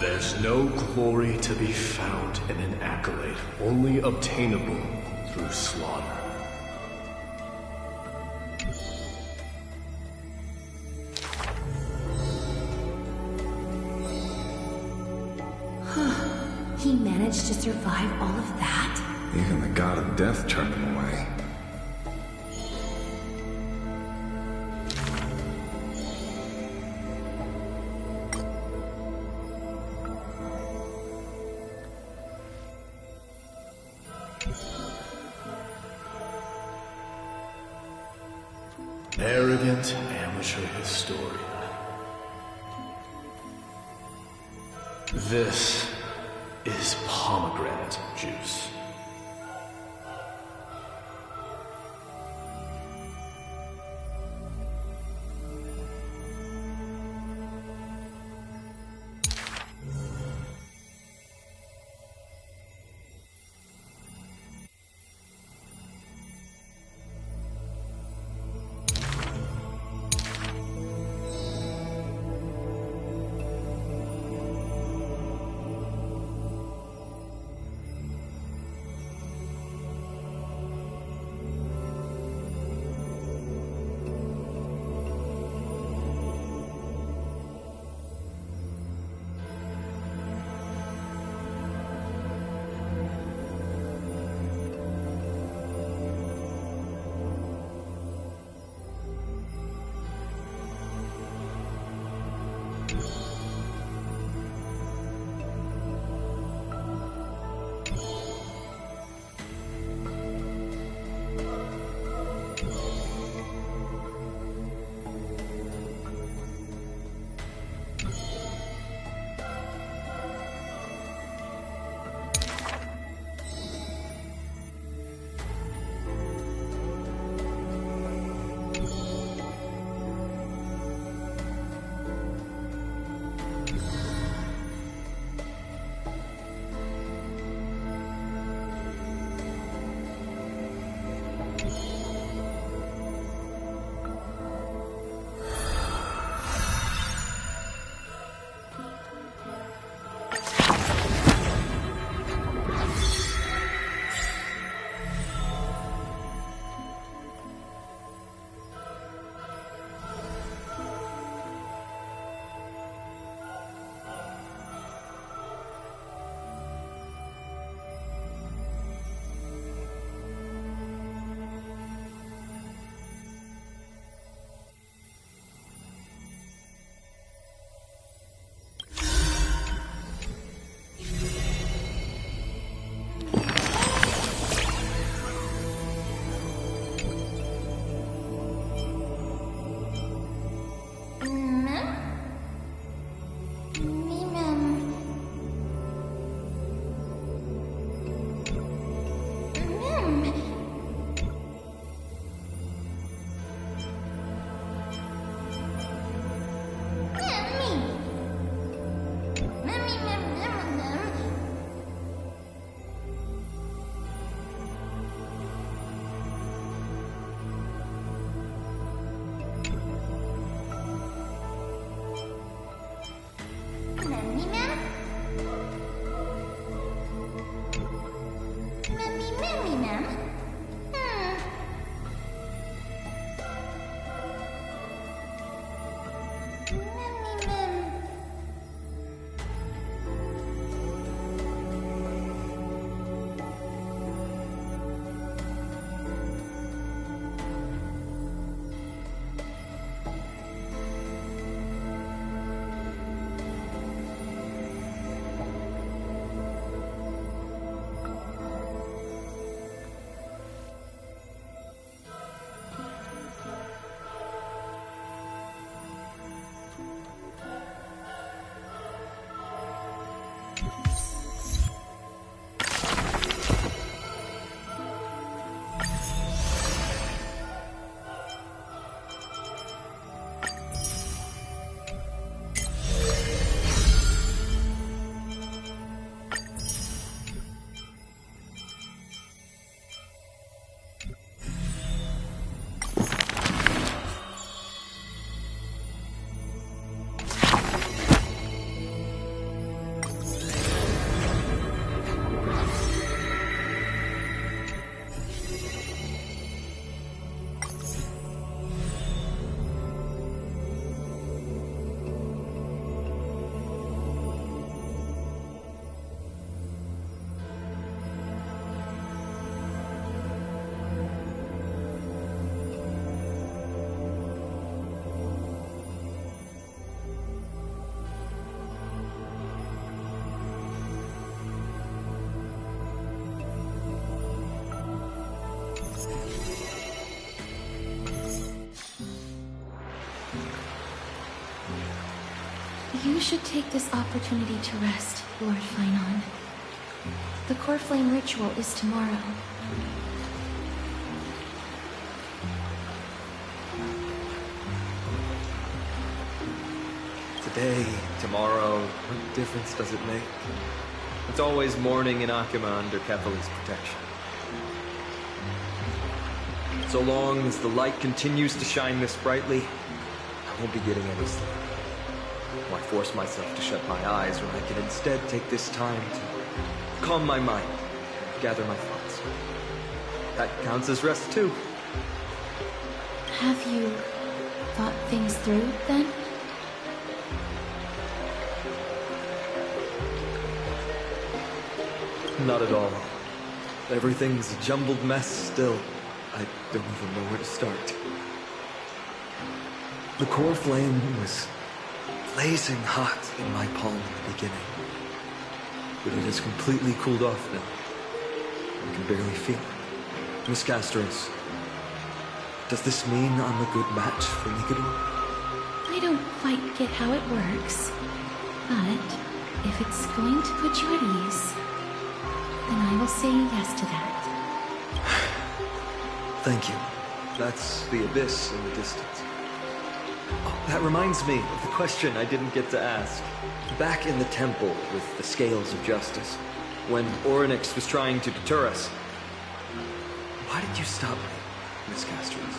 There's no glory to be found in an accolade, only obtainable through slaughter. He managed to survive all of that? Even the god of death turned him away. Arrogant amateur historian. This is pomegranate juice. should take this opportunity to rest, Lord Fainon. The core flame ritual is tomorrow. Today, tomorrow, what difference does it make? It's always morning in Akima under Kefali's protection. So long as the light continues to shine this brightly, I won't be getting any sleep. Why force myself to shut my eyes when I can instead take this time to calm my mind, gather my thoughts. That counts as rest too. Have you thought things through, then? Not at all. Everything's a jumbled mess still. I don't even know where to start. The core flame was blazing hot in my palm in the beginning. But it has completely cooled off now. I can barely feel it. Miss Castros, does this mean I'm a good match for Nikador? I don't quite get how it works. But if it's going to put you at ease, then I will say yes to that. Thank you. That's the abyss in the distance. Oh, that reminds me of the question I didn't get to ask. Back in the temple with the Scales of Justice, when Orynyx was trying to deter us, why did you stop me, Miss Castros?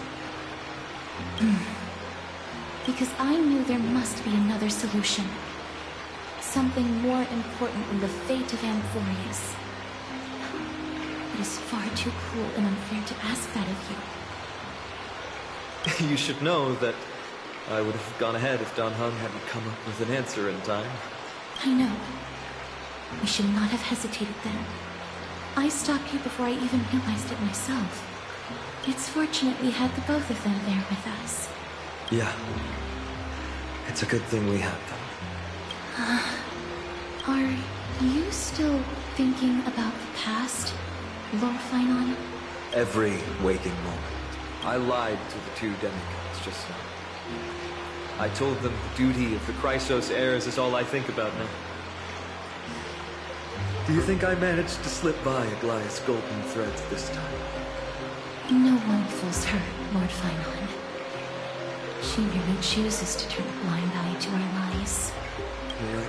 Because I knew there must be another solution. Something more important than the fate of Amphorius. It is far too cruel and unfair to ask that of you. You should know that I would have gone ahead if Dan Heng hadn't come up with an answer in time. I know. We should not have hesitated then. I stopped you before I even realized it myself. It's fortunate we had the both of them there with us. Yeah. It's a good thing we had them. Are you still thinking about the past, Lord Fainon? Every waking moment. I lied to the two demigods just now. I told them the duty of the Chrysos heirs is all I think about now. Do you think I managed to slip by Aglaya's golden threads this time? No one fools her, Lord Fainon. She merely chooses to turn a blind eye to our lies. Really?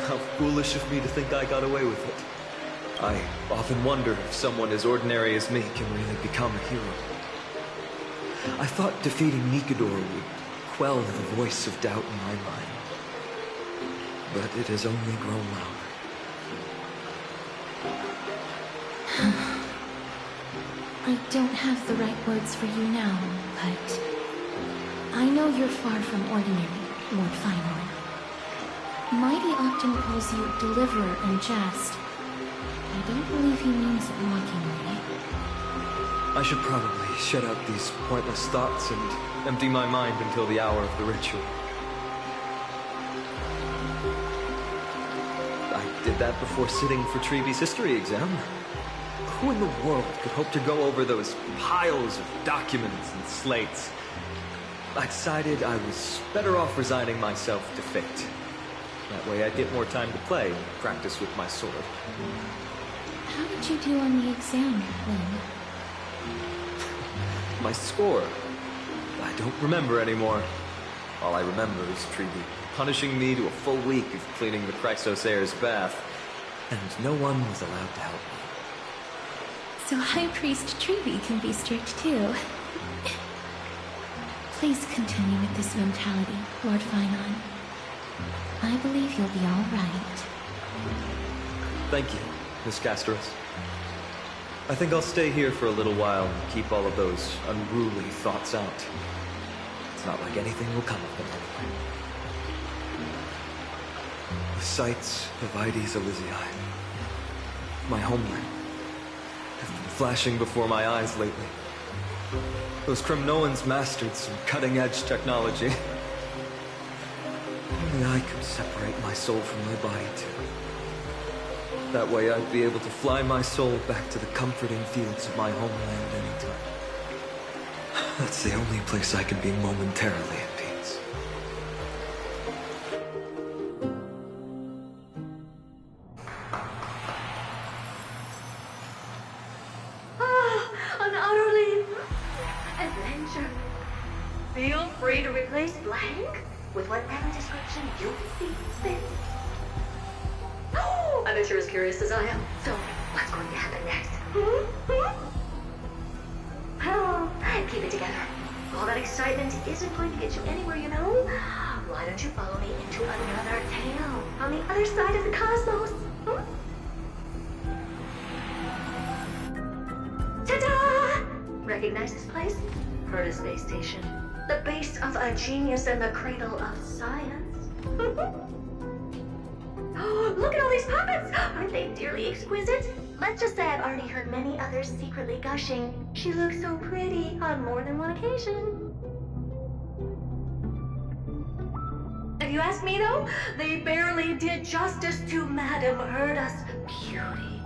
How foolish of me to think I got away with it. I often wonder if someone as ordinary as me can really become a hero. I thought defeating Nikador would quell the voice of doubt in my mind. But it has only grown louder. I don't have the right words for you now, but I know you're far from ordinary, Lord Fainon. Mighty often calls you Deliverer in jest. I don't believe he means it mockingly. I should probably shut out these pointless thoughts and empty my mind until the hour of the ritual. I did that before sitting for Treeby's history exam. Who in the world could hope to go over those piles of documents and slates? I decided I was better off resigning myself to fate. That way I'd get more time to play and practice with my sword. How did you do on the exam, Lynn? My score? I don't remember anymore. All I remember is Treeby punishing me to a full week of cleaning the Chrysos heir's bath, and no one was allowed to help me. So High Priest Treeby can be strict too. Please continue with this mentality, Lord Fainon. I believe you'll be all right. Thank you, Miss Castros. I think I'll stay here for a little while and keep all of those unruly thoughts out. It's not like anything will come of them anyway. The sights of Aedes Elysiae, my homeland, have been flashing before my eyes lately. Those Kremnoans mastered some cutting-edge technology. Only I could separate my soul from my body, too. That way I'd be able to fly my soul back to the comforting fields of my homeland anytime. That's the only place I can be momentarily at peace. future. Feel free to replace blank with whatever description you see fit. Oh, I bet you're as curious as I am. So, what's going to happen next? Oh, keep it together. All that excitement isn't going to get you anywhere, you know? Why don't you follow me into another tale on the other side of the cosmos? Ta-da! Recognize this place? Herta Space Station. The base of a genius and the cradle of science. Oh, look at all these puppets! Aren't they dearly exquisite? Let's just say I've already heard many others secretly gushing. She looks so pretty on more than one occasion. If you ask me though, they barely did justice to Madame Herta's beauty.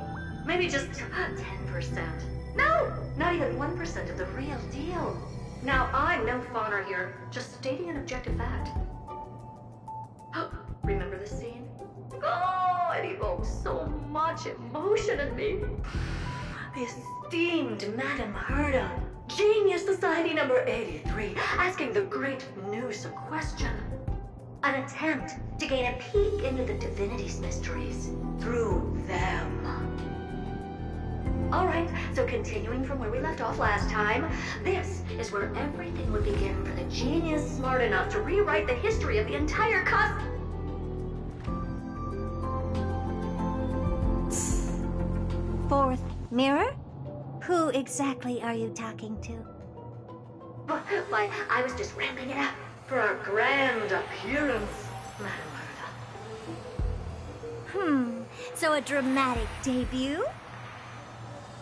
Maybe just 10%. No, not even 1% of the real deal. Now, I'm no fawner here, just stating an objective fact. Remember this scene? Oh, it evokes so much emotion in me. The esteemed Madame Herta, Genius Society number 83, asking the great Noose a question. An attempt to gain a peek into the divinity's mysteries through them. Alright, so continuing from where we left off last time, this is where everything would begin for the genius smart enough to rewrite the history of the entire Fourth mirror? Who exactly are you talking to? Why, I was just ramping it up for our grand appearance, Madame Herta. So a dramatic debut?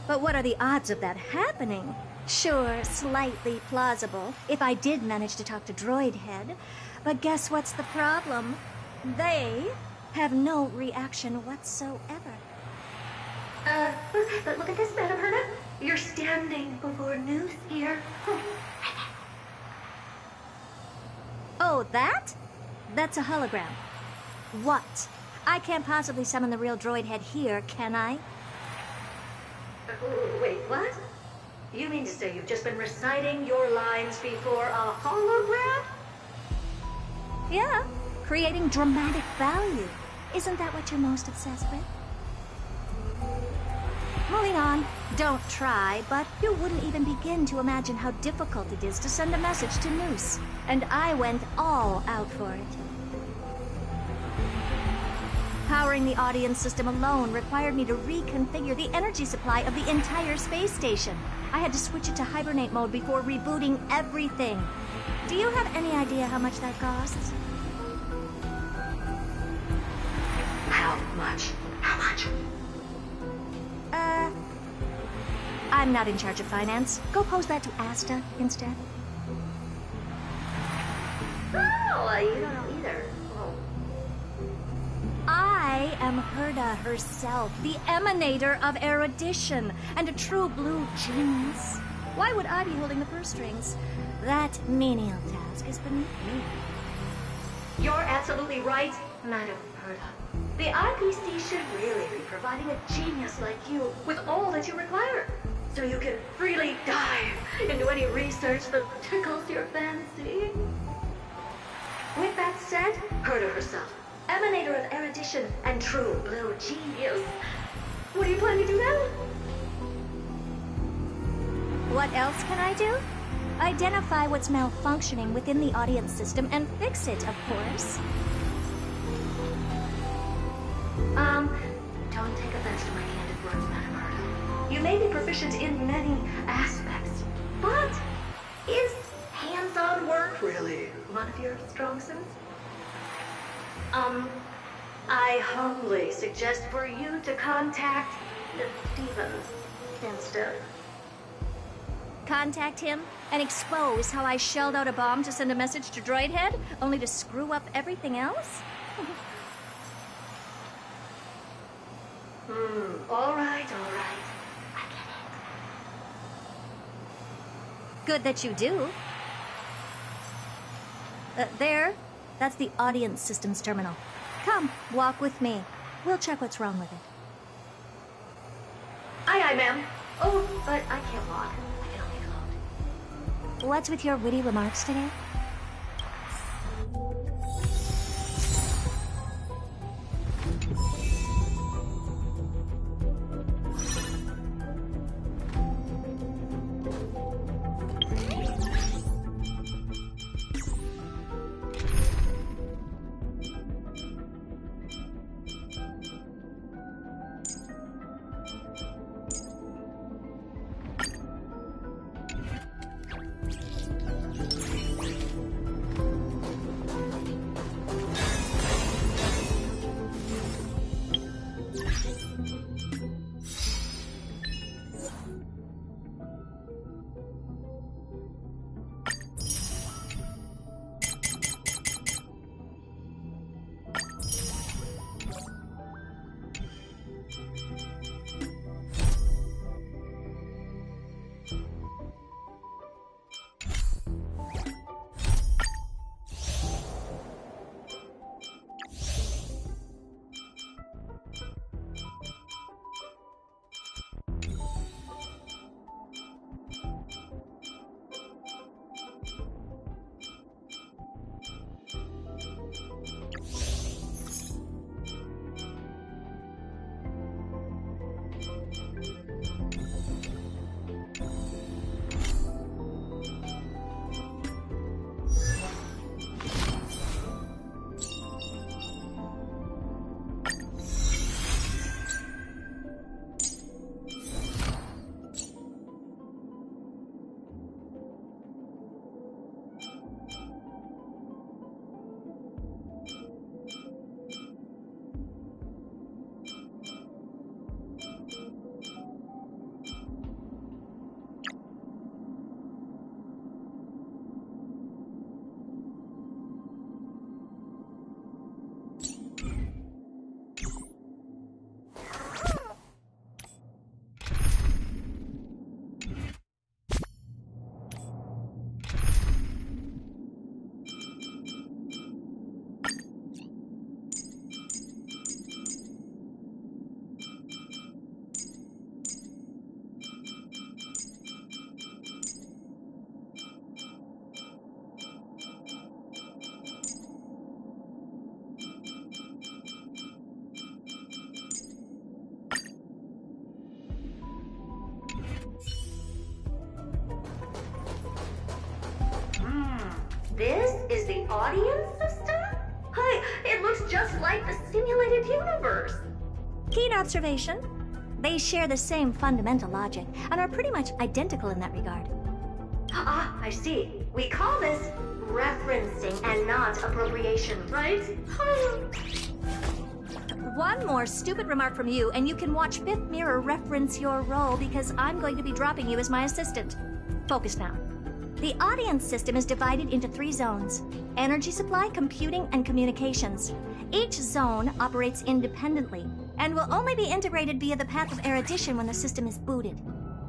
But what are the odds of that happening? Sure, slightly plausible, if I did manage to talk to Droidhead. But guess what's the problem? They have no reaction whatsoever. But look at this, Madame Herta. You're standing before Noose here. Oh, that? That's a hologram. What? I can't possibly summon the real Droidhead here, can I? Wait, what? You mean to say you've just been reciting your lines before a hologram? Yeah, creating dramatic value. Isn't that what you're most obsessed with? Moving on. Don't try, but you wouldn't even begin to imagine how difficult it is to send a message to Noose. And I went all out for it. Powering the audience system alone required me to reconfigure the energy supply of the entire space station. I had to switch it to hibernate mode before rebooting everything. Do you have any idea how much that costs? How much? How much? I'm not in charge of finance. Go pose that to Asta instead. Oh, you don't know either. Oh. I am Herta herself, the emanator of erudition, and a true blue genius. Why would I be holding the purse strings? That menial task is beneath me. You're absolutely right, Madame Herta. The IPC should really be providing a genius like you with all that you require, so you can freely dive into any research that tickles your fancy. With that said, Herta herself, emanator of erudition and true blue genius. What do you plan to do now? What else can I do? Identify what's malfunctioning within the audience system and fix it, of course. Don't take offense to my candid words, Madame Herta. You may be proficient in many aspects, but is hands-on work really one of your strong suits? I humbly suggest for you to contact Stevens instead. Contact him and expose how I shelled out a bomb to send a message to Droidhead, only to screw up everything else? All right. I get it. Good that you do. There. That's the audience systems terminal. Come, walk with me. We'll check what's wrong with it. Aye, ma'am. Oh, but I can't walk. I can only float. What's with your witty remarks today? This is the audience system? Hi, it looks just like the simulated universe. Keen observation. They share the same fundamental logic and are pretty much identical in that regard. Ah, I see. We call this referencing and not appropriation, right? One more stupid remark from you, and you can watch Fifth Mirror reference your role because I'm going to be dropping you as my assistant. Focus now. The audience system is divided into 3 zones: energy supply, computing, and communications. Each zone operates independently and will only be integrated via the path of erudition when the system is booted.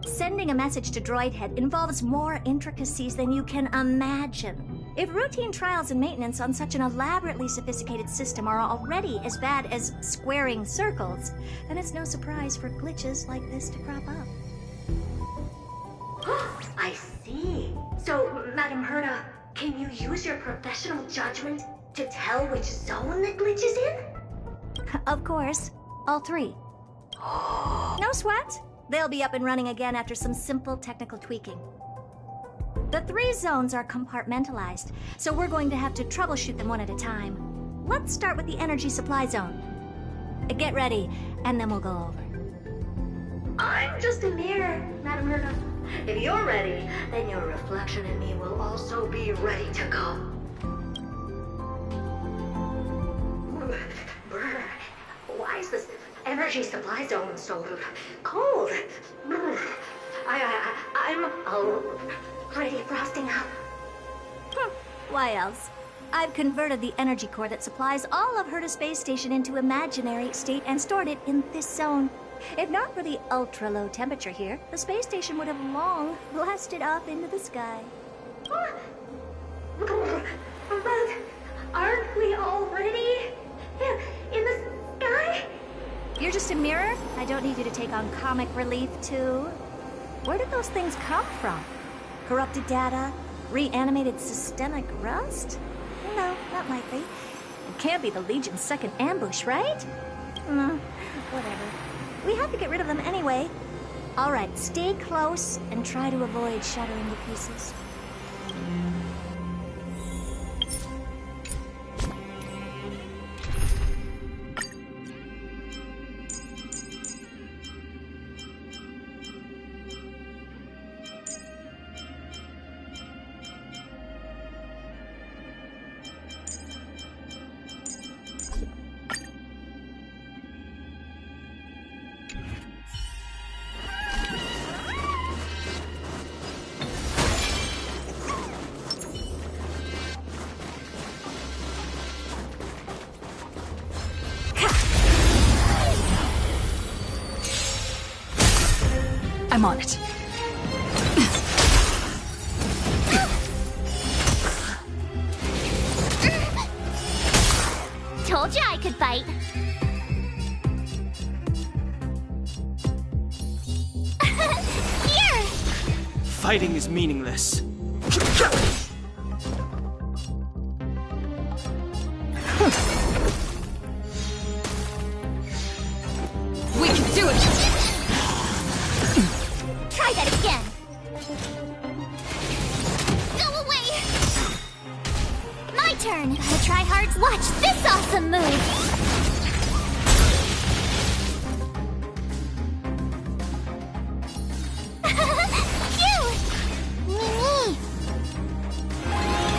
Sending a message to Droidhead involves more intricacies than you can imagine. If routine trials and maintenance on such an elaborately sophisticated system are already as bad as squaring circles, then it's no surprise for glitches like this to crop up. I see. So, Madam Herta, can you use your professional judgment to tell which zone the glitch is in? Of course. All 3. No sweat. They'll be up and running again after some simple technical tweaking. The 3 zones are compartmentalized, so we're going to have to troubleshoot them one at a time. Let's start with the energy supply zone. Get ready, and then we'll go over. I'm just a mirror, Madam Herta. If you're ready, then your reflection in me will also be ready to go. Brr, why is this energy supply zone so cold? Brr, I'm already frosting up. Why else? I've converted the energy core that supplies all of Herta Space Station into imaginary state and stored it in this zone. If not for the ultra-low temperature here, the space station would have long blasted off into the sky. But aren't we already in the sky? You're just a mirror? I don't need you to take on comic relief, too. Where did those things come from? Corrupted data? Reanimated systemic rust? No, not likely. It can't be the Legion's second ambush, right? Whatever. We have to get rid of them anyway. Alright, stay close and try to avoid shattering to pieces. I'm on it. Told you I could fight. Here! Fighting is meaningless. We can do it! Try that again. Go away. My turn. Gotta try hard. Watch this awesome move.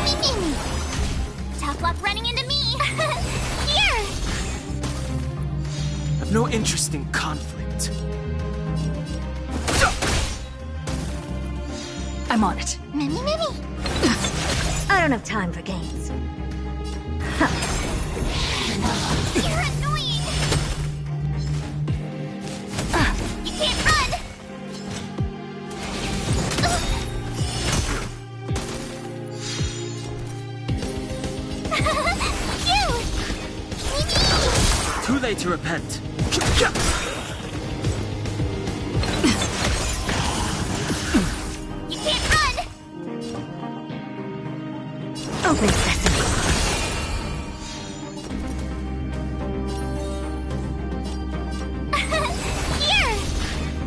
Mimi. Tough luck running into me. Here. I've no interest in conflict. I'm on it. Mimi. I don't have time for games. You're annoying. You can't run. Too late to repent. You can't run. Open sesame. Here.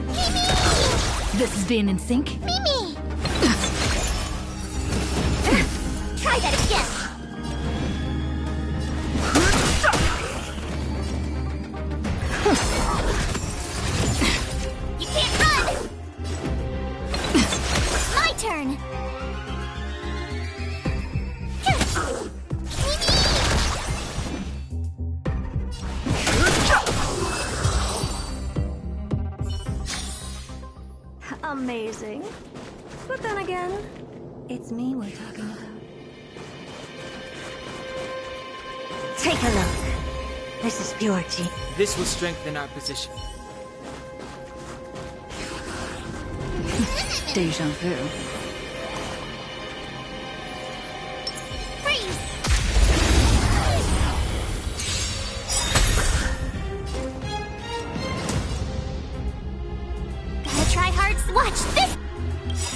Mimi. This is being in sync? Mimi. Try that again. You can't run. My turn. Amazing. But then again, it's me we're talking about. Take a look. This is pure G. This will strengthen our position. Deja vu. Freeze. Gotta try hard. Watch this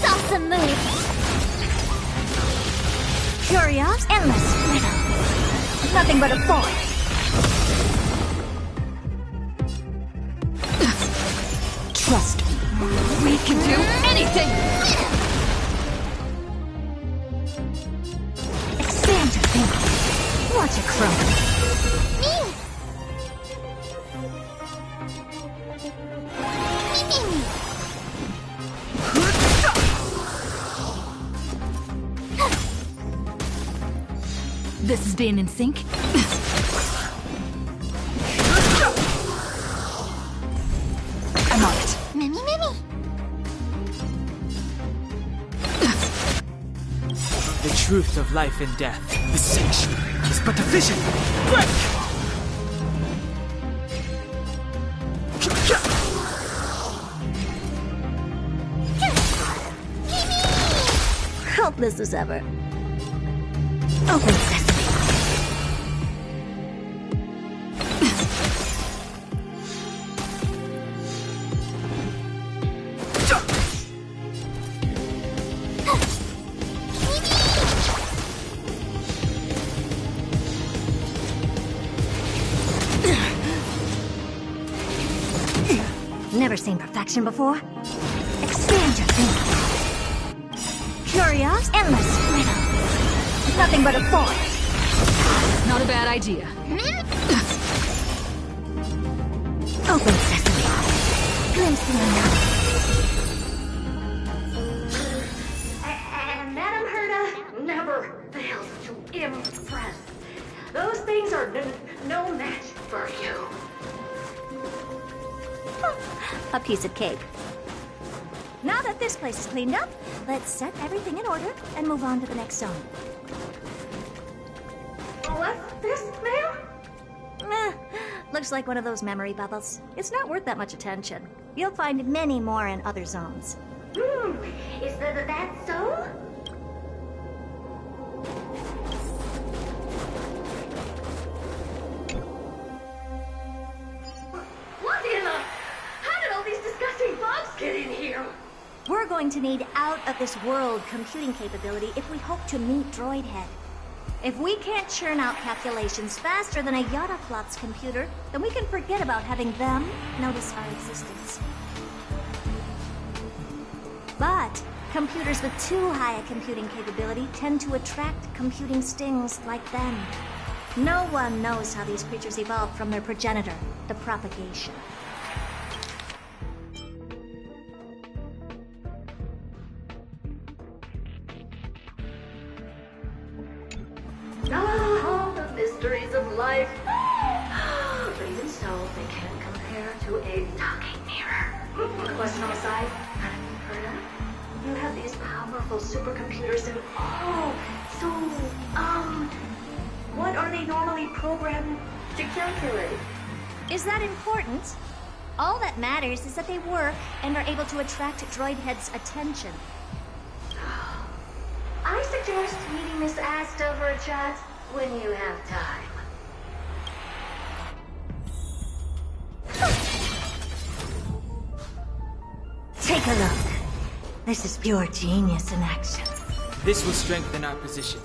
awesome move. Curious, endless, little. Nothing but a boy. Trust me. We can do anything! Expand your thinking. Watch it crumble. Me. This is being in sync? I'm on it. Mimi. The truth of life and death. The sanctuary is but a vision. Break! Helpless as ever. Open sesame. seen perfection before. Expand your thinking. Curious, endless riddle. Nothing but a force. Not a bad idea. Open sesame. Glimpse the unknown. And Madame Herta never fails to impress. Those things are no match for you. A piece of cake. Now that this place is cleaned up, let's set everything in order and move on to the next zone. What's this, ma'am? Looks like one of those memory bubbles. It's not worth that much attention. You'll find many more in other zones. Is that so? What in the... How did all these disgusting bugs get in here? We're going to need out-of-this-world computing capability if we hope to meet Droidhead. If we can't churn out calculations faster than a Yottaflop's computer, then we can forget about having them notice our existence. But computers with too high a computing capability tend to attract computing stings like them. No one knows how these creatures evolved from their progenitor, the propagation. Oh, the mysteries of life. But even so, they can't compare to a talking mirror. Question aside, Madame Herta, you have these powerful supercomputers and what are they normally programmed to calculate? Is that important? All that matters is that they work and are able to attract Droidhead's attention. I suggest meeting Miss Asta for a chat when you have time. Take a look. This is pure genius in action. This will strengthen our position.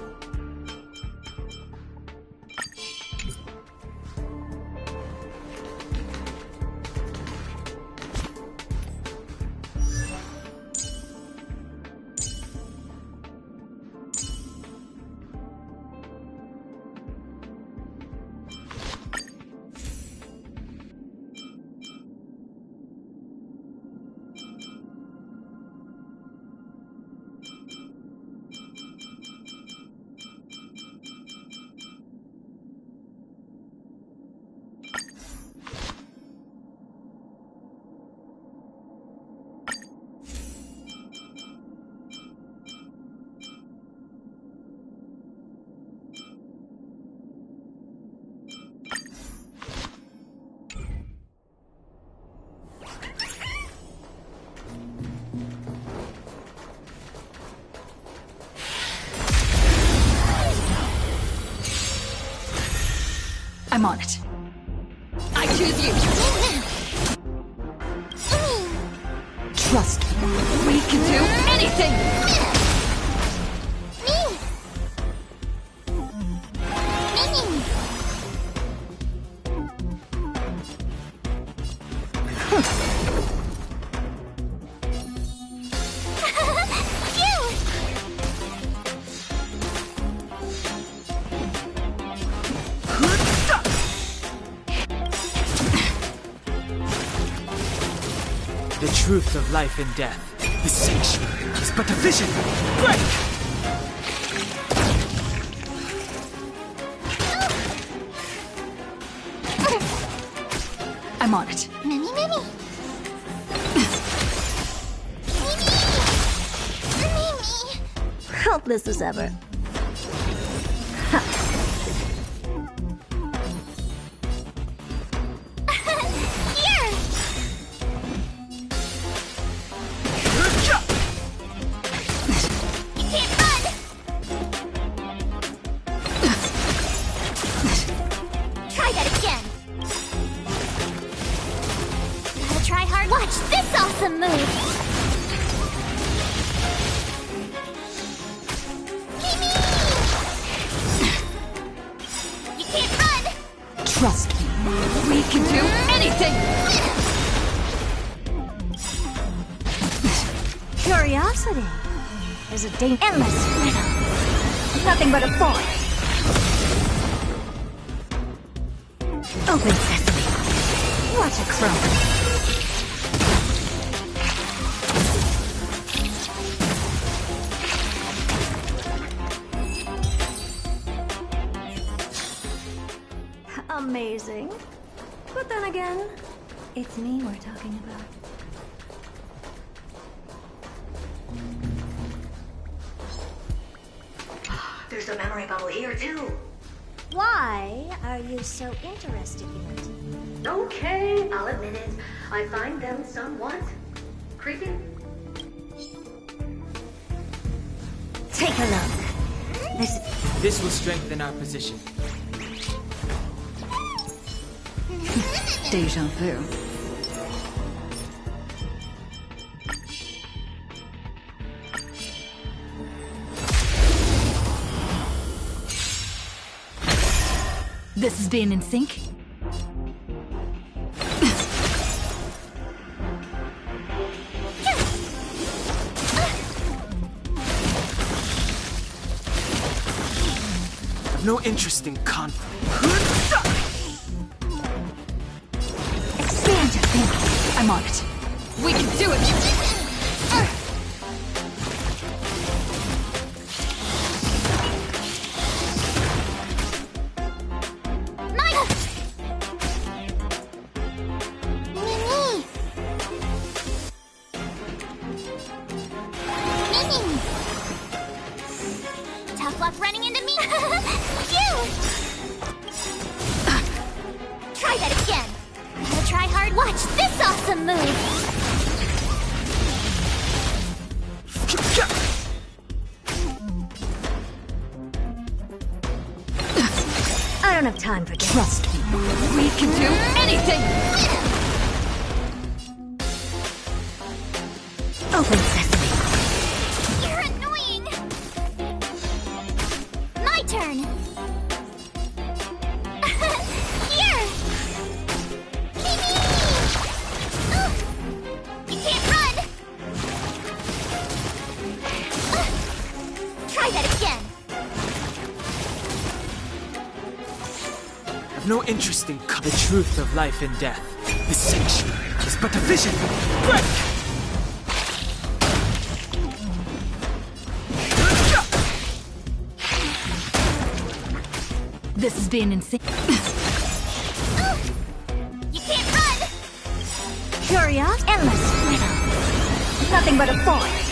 I'm on it. I choose you. Trust me. We can do anything. The truth of life and death. The sanctuary is but a vision. Break! I'm on it. Many. Helpless as ever. Watch this awesome move! Curiosity is a endless riddle. Nothing but a force. Open sesame. What a crumb. Amazing. But then again, it's me we're talking about. There's a memory bubble here, too. Why are you so interested in it? Okay, I'll admit it. I find them somewhat creepy. Take a look. This will strengthen our position. Deja vu. This is being in sync? I've no interest in conflict. Expand your thinking. I'm on it. We can do it! Tough luck running into me. You! Try that again. Gotta try hard. Watch this awesome move. I don't have time for this. Trust me. We can do anything! Open sesame. You're annoying. My turn. Here. Mimi. You can't run. Try that again. I've no interest in the truth of life and death. The sanctuary is but a vision. Break! This is being in sync. You can't run. Curious, endless riddle. Nothing but a force.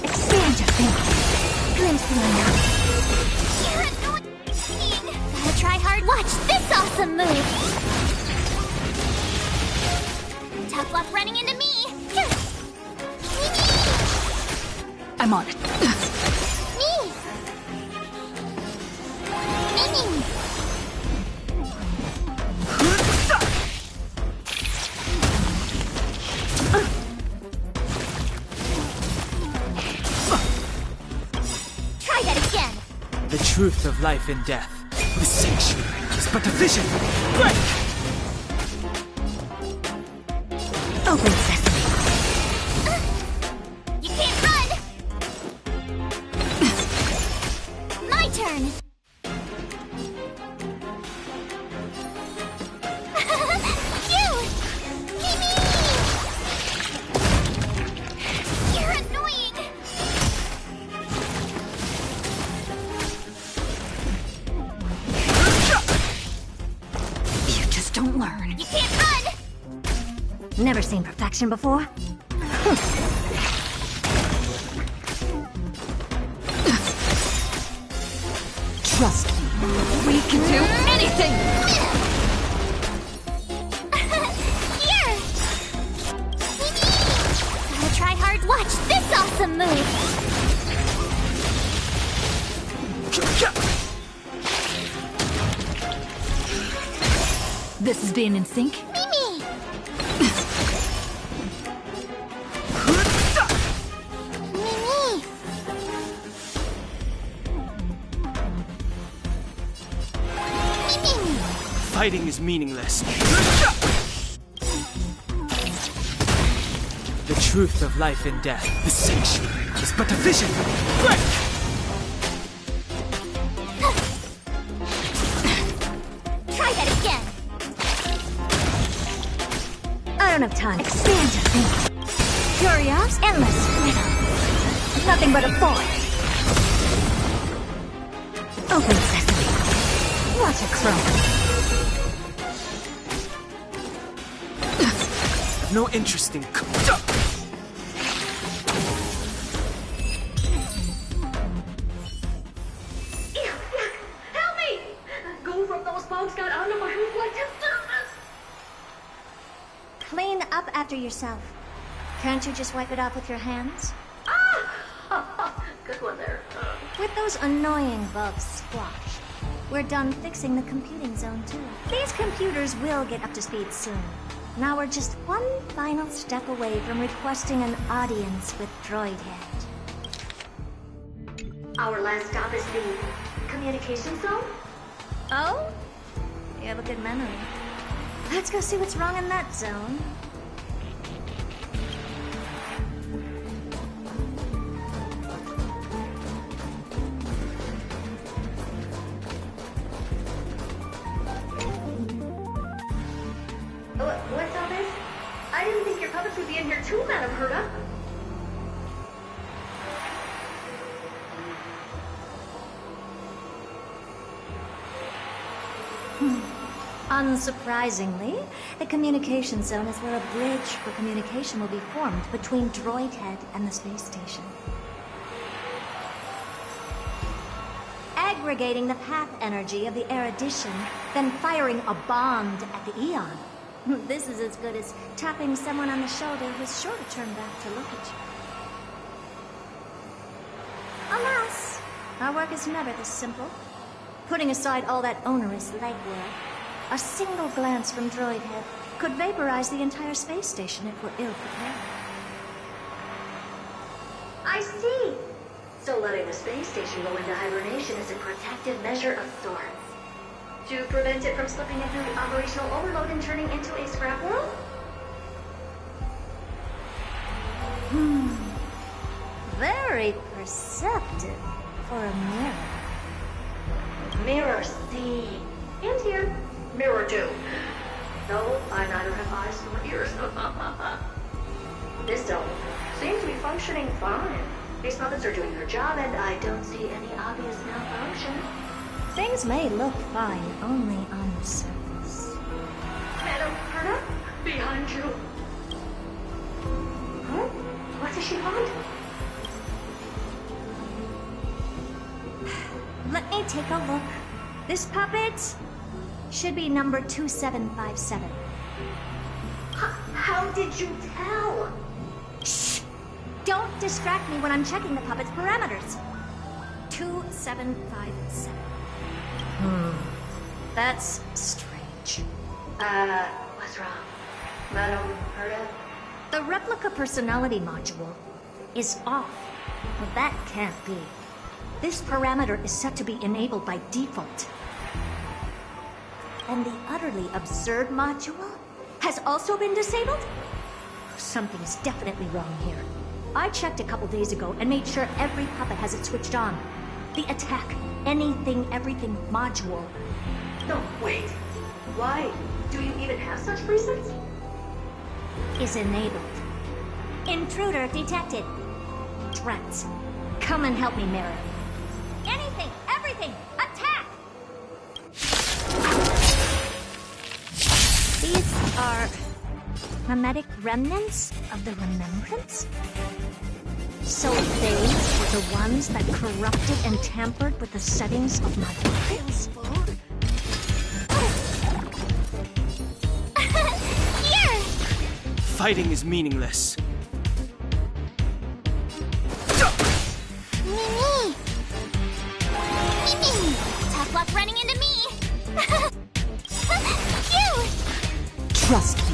Expand your thinking. Glimpse the unknown. You're annoying. Gotta try hard. Watch this awesome move. Tough luck running into me. I'm on it. Me. Mimi. Try that again. The truth of life and death. The sanctuary is but a vision. Break! Open sesame. You can't run. My turn. You. Mimi. You're annoying. You just don't learn. You can't run. Never seen perfection before? Trust me. We can do anything! Here. Mimi. Gotta try hard. Watch this awesome move. This is being in sync? Mimi. Mimi. Mimi. Fighting is meaningless. The truth of life and death, the sanctuary, is but a vision. Break! Try that again. I don't have time. Expand your thinking. Curious, endless riddle. Nothing but a void. Open sesame. Watch it croak. No interest in Help me! Go from those bugs got under my reflective surface. Clean up after yourself. Can't you just wipe it off with your hands? Ah! Good one there. With those annoying bugs squashed, we're done fixing the computing zone too. These computers will get up to speed soon. Now we're just one final step away from requesting an audience with Droidhead. Our last stop is the communication zone? Oh? You have a good memory. Let's go see what's wrong in that zone. What's all this? I didn't think your puppets would be in here too, Madam Herta. Unsurprisingly, the communication zone is where a bridge for communication will be formed between Droidhead and the space station. Aggregating the path energy of the erudition, then firing a bomb at the Eon. This is as good as tapping someone on the shoulder who's sure to turn back to look at you. Alas, our work is never this simple. Putting aside all that onerous legwork, a single glance from Droidhead could vaporize the entire space station if we're ill-prepared. I see. So letting the space station go into hibernation is a protective measure of sorts. To prevent it from slipping into the operational overload and turning into a scrap world? Very perceptive for a mirror. Mirror see. And here. Mirror do. No, I neither have eyes nor ears. This zone seems to be functioning fine. These puppets are doing their job, and I don't see any obvious malfunction. Things may look fine only on the surface. Madam Herta, behind you. Huh? What does she want? Let me take a look. This puppet should be number 2757. How did you tell? Shh! Don't distract me when I'm checking the puppet's parameters. 2757. That's strange. What's wrong? Madam Herta? The replica personality module is off. Well, that can't be. This parameter is set to be enabled by default. And the utterly absurd module has also been disabled? Something's definitely wrong here. I checked a couple days ago and made sure every puppet has it switched on. The attack, anything, everything module. No, wait. Why? Do you even have such presets? Is enabled. Intruder detected. Drats. Come and help me, Mirror. Anything, everything, attack! These are mimetic remnants of the Remembrance? So they were the ones that corrupted and tampered with the settings of my puppets? Here! Fighting is meaningless. Mimi! Mimi! Tough luck running into me! Phew! Trust me,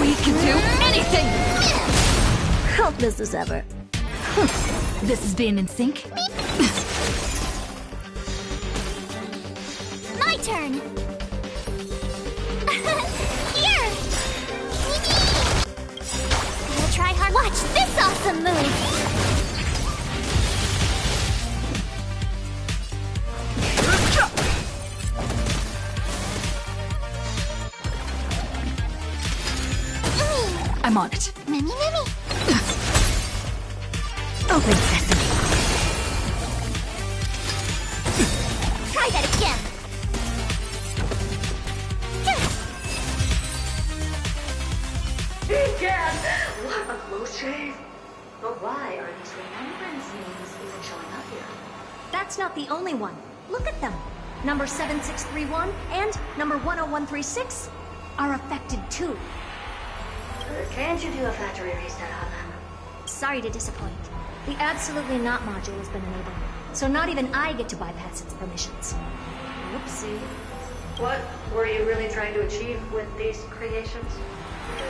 we can do anything! Helpless as ever. This is being in sync? My turn! Here! Mimi! Gotta try hard. Watch I'm on it. Mimi, Mimi. Open sesame. Try that again. Egad! What a close shave! But why are these remembrance names even showing up here? That's not the only one. Look at them. Number 7631 and number 10136 are affected too. Can't you do a factory reset on them? Sorry to disappoint. The Absolutely Not module has been enabled, so not even I get to bypass its permissions. Whoopsie. What were you really trying to achieve with these creations?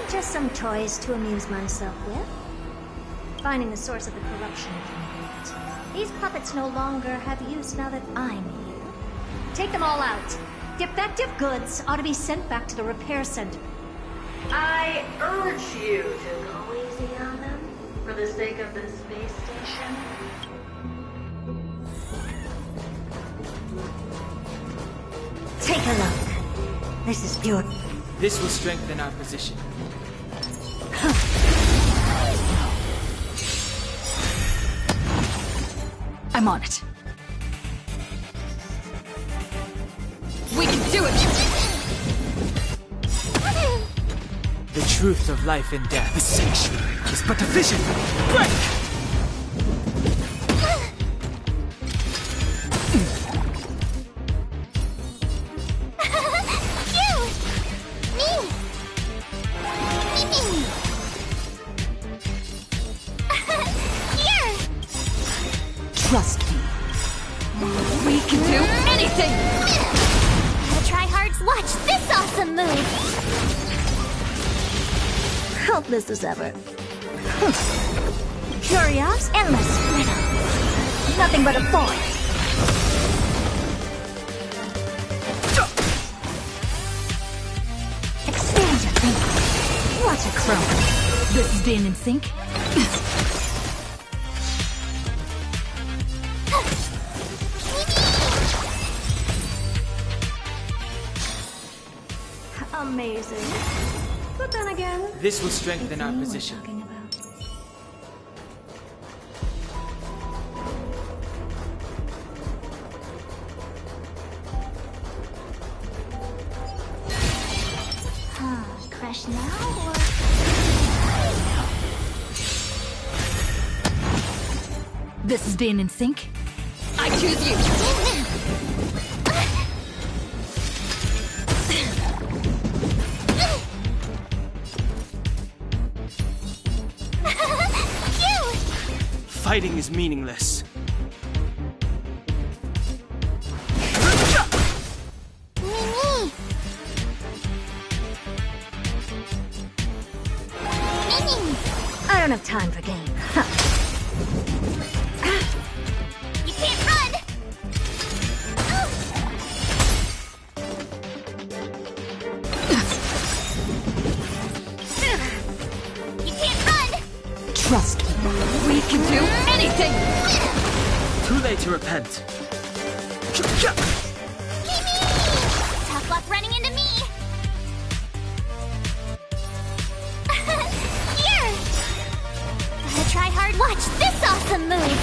Just some toys to amuse myself with. Finding the source of the corruption can wait. These puppets no longer have use now that I'm here. Take them all out. Defective goods ought to be sent back to the repair center. I urge you to go easy on them for the sake of the space station. Take a look. This is pure. This will strengthen our position. I'm on it. We can do it! The truth of life and death. The sanctuary is but a vision. Break! Trust me. We can do anything! Gotta try hard to watch this awesome move! Helpless as ever. Curious, endless, little. Nothing but a boy. Expand your thinking. What a crone. This is Dan in sync. Amazing. But then again, This will strengthen our you were position. talking about. Crash now or... This is Dan in sync. I choose you! Fighting is meaningless. Mimi! Mimi! I don't have time for games. You can't run! You can't run! Trust me. We can do anything! Too late to repent. Tough luck running into me! Here! Gotta try hard. Watch this awesome move!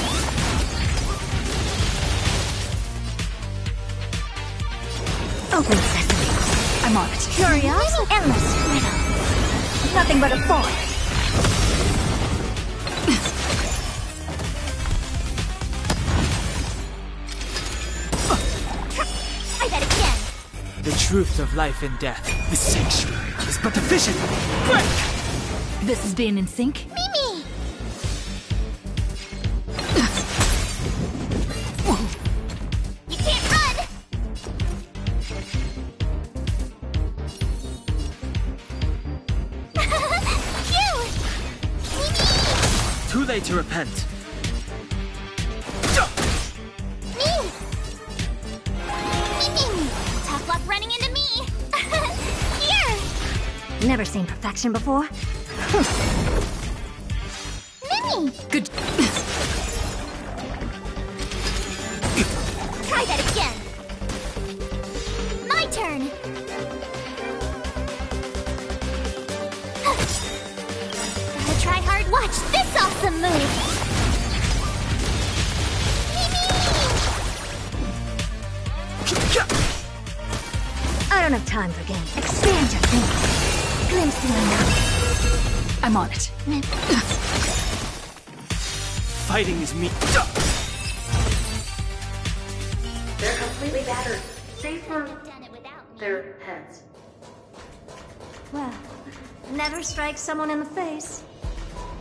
Open sesame. I'm on it. Curious, endless, little. Nothing but a boy. Try that again! The truth of life and death. The sanctuary is but a vision. Break! This is Dan in sync. Mimi! You can't run! Phew! Mimi! Too late to repent. Me! Mimi! Tough luck running into me! Here! Never seen perfection before. Mimi! Good. Try that again! My turn! Watch this awesome move! I don't have time for games. Expand your thinking. Glimpse the unknown. I'm on it. Fighting is me. They're completely battered, save for their heads. Well, never strike someone in the face.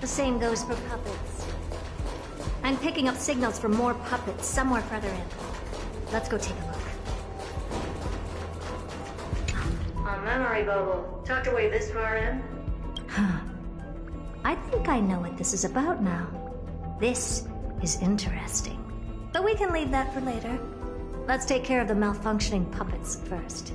The same goes for puppets. I'm picking up signals from more puppets somewhere further in. Let's go take a look. A memory bubble, tucked away this far in. Huh. I think I know what this is about now. This is interesting. But we can leave that for later. Let's take care of the malfunctioning puppets first.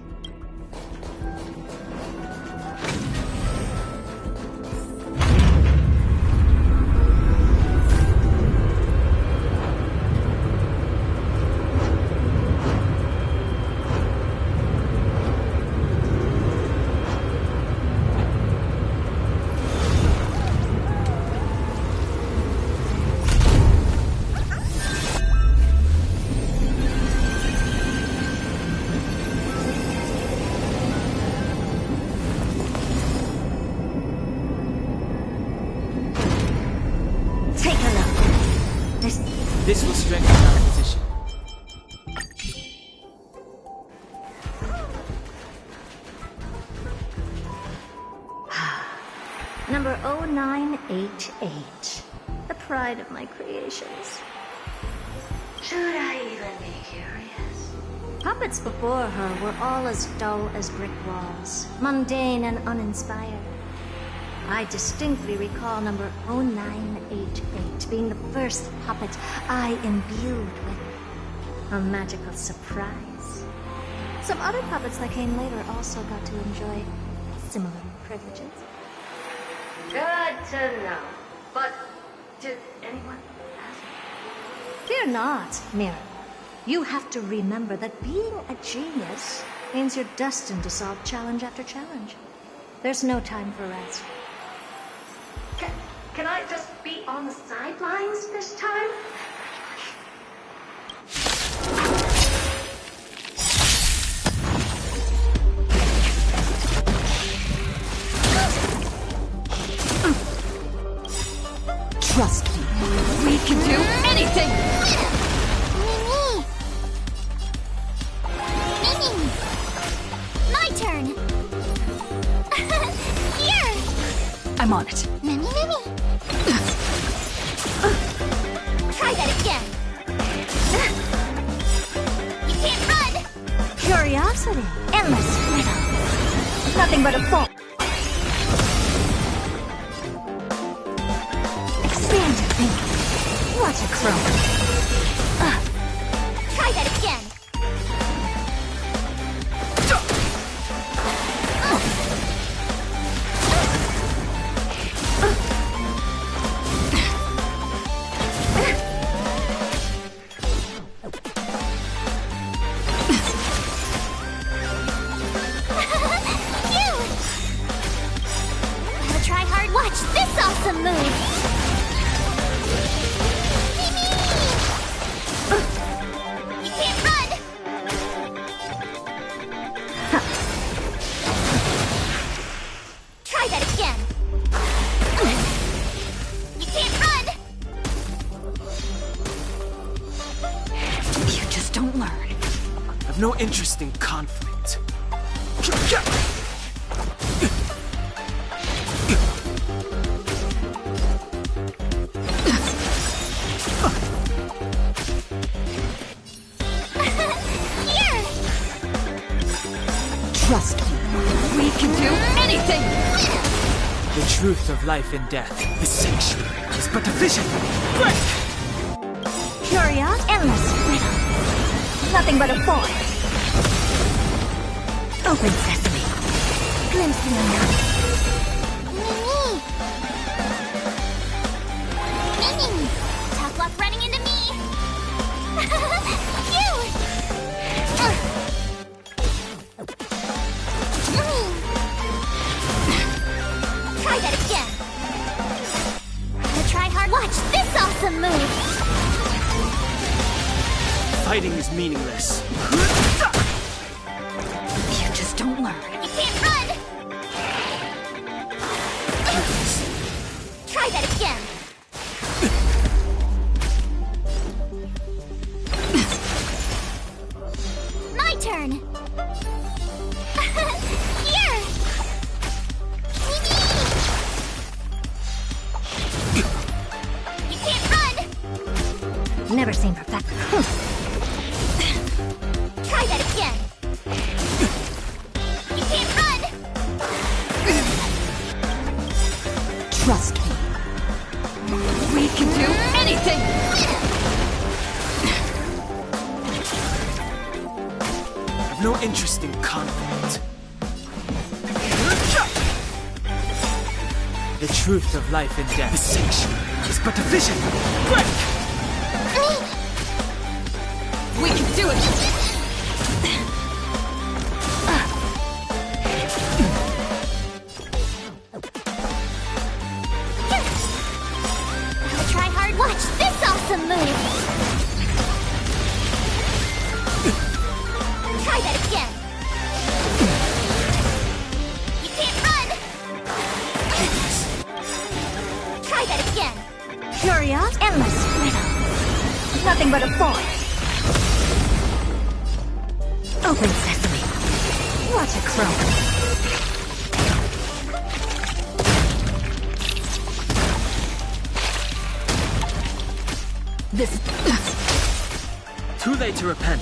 This will strengthen our position. Number 0988. The pride of my creations. Should I even be curious? Puppets before her were all as dull as brick walls, mundane and uninspired. I distinctly recall number 0988 being the first puppet I imbued with a magical surprise. Some other puppets that came later also got to enjoy similar privileges. Good to know. But did anyone ask? Fear not, Mira. You have to remember that being a genius means you're destined to solve challenge after challenge. There's no time for rest. Can I just be on the sidelines this time? Trust me. We can do anything! Mimi! My turn! Here! I'm on it. Mimi! Try that again! You can't run! Curiosity. Endless freedom. Nothing but a fault. Expand your thinking. What a crone. Try that again! Try hard. Watch this awesome move! You can't run! Try that again! You can't run! You just don't learn. I've no interest in conflict. Trust me. We can do anything! The truth of life and death, the sanctuary, is but a vision. Break! Curiosity. Endless freedom. Nothing but a void. Open sesame. Glimpse the unknown. Mimi! Tough luck running into me! Phew! Try that again! awesome move! Fighting is meaningless. You just don't learn. You can't run! Try that again! My turn! Here! You can't run! Never seen perfection. Try that again! You can't run! Trust me. We can do anything! I've no interest in conflict. The truth of life and death. The sanctuary is but a vision. Break! We can do it! Gotta try hard. Watch this awesome move! Try that again! You can't run! Try that again! Curious, endless riddle. Nothing but a force. Open sesame. Watch it croak. This... Too late to repent.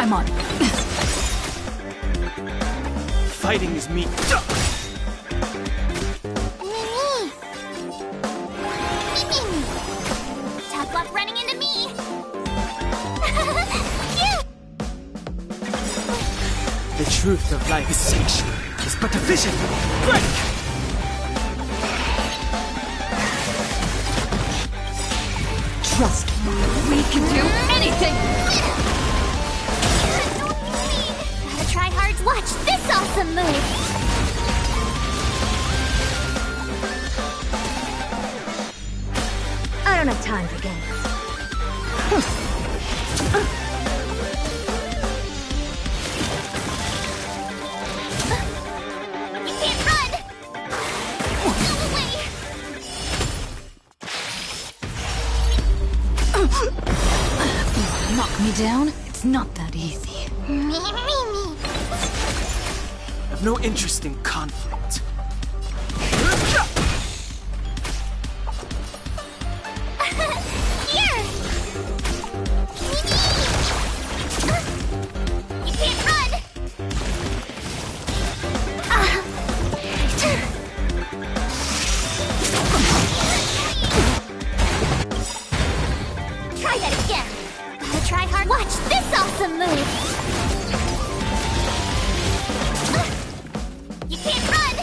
I'm on it. Fighting is mean. Tough luck running into me! The truth of life is sanctuary is but a vision. Break! Trust me. We can do anything! Gotta try hard. Watch this awesome move! I don't have time for games. You can't run! Go away! Knock me down? It's not that easy. Me. I've no interest in conflict. Here! You can't run! Try that again! Gotta try hard. Watch this awesome move! You can't run!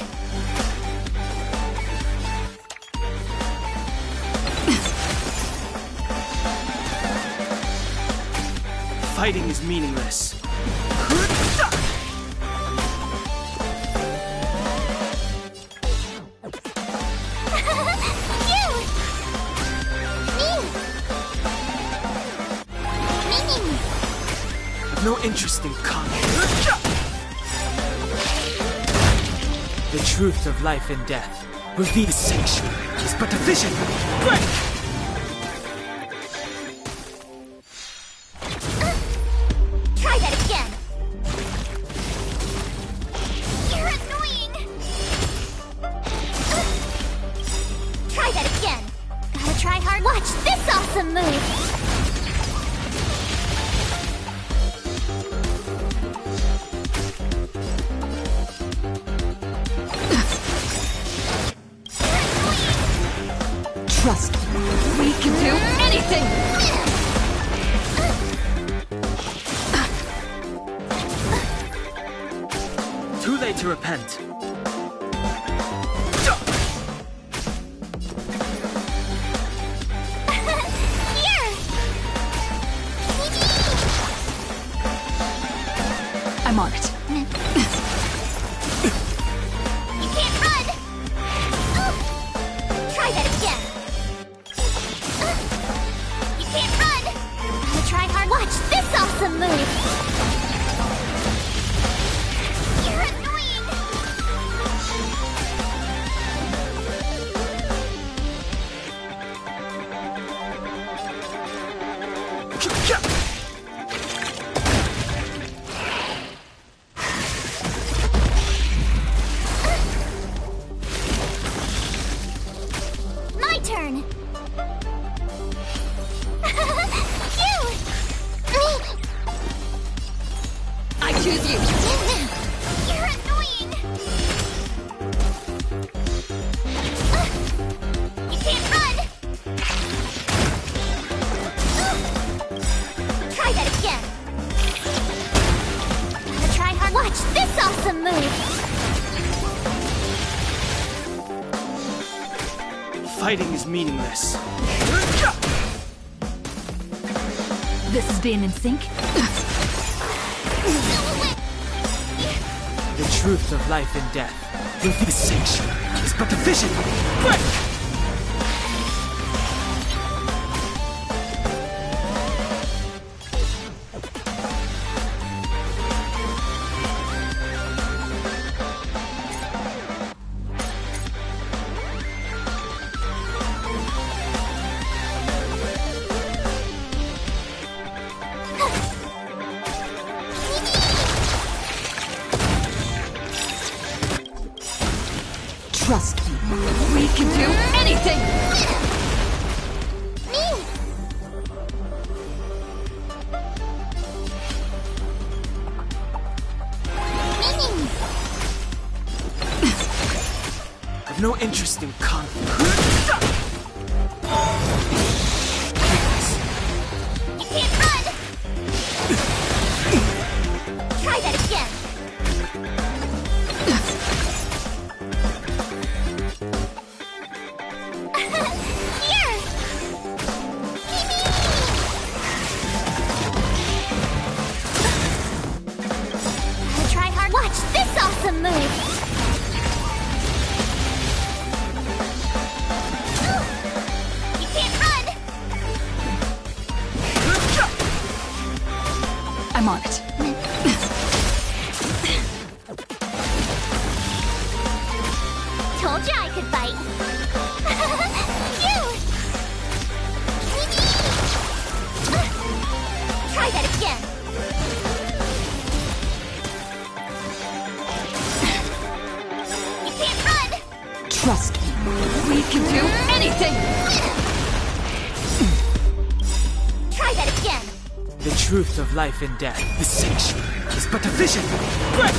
Fighting is meaningless. I've no interest in conflict. The truth of life and death. Reveal the sanctuary is but a vision. Break! Try that again! You're annoying! Try that again! Gotta try hard. Watch this awesome move! Trust me. We can do anything! Too late to repent. Here! I'm on it. awesome move! You're annoying! My turn! I choose you. You're annoying! You can't run! Try that again! Gotta try hard. Watch this awesome move! Fighting is meaningless. This is being in sync. The truth of life and death will be the sanctuary. It's but a vision. Break! Trust me. We can do anything! I've no interest in conflict. You can't run! Try that again! Here! Gotta try hard. Watch this awesome move! You can't run! I'm on it. Told you I could fight. Phew! Try that again. You can't run. Trust me. We can do anything! Try that again. The truth of life and death, the sanctuary, is but a vision. Break!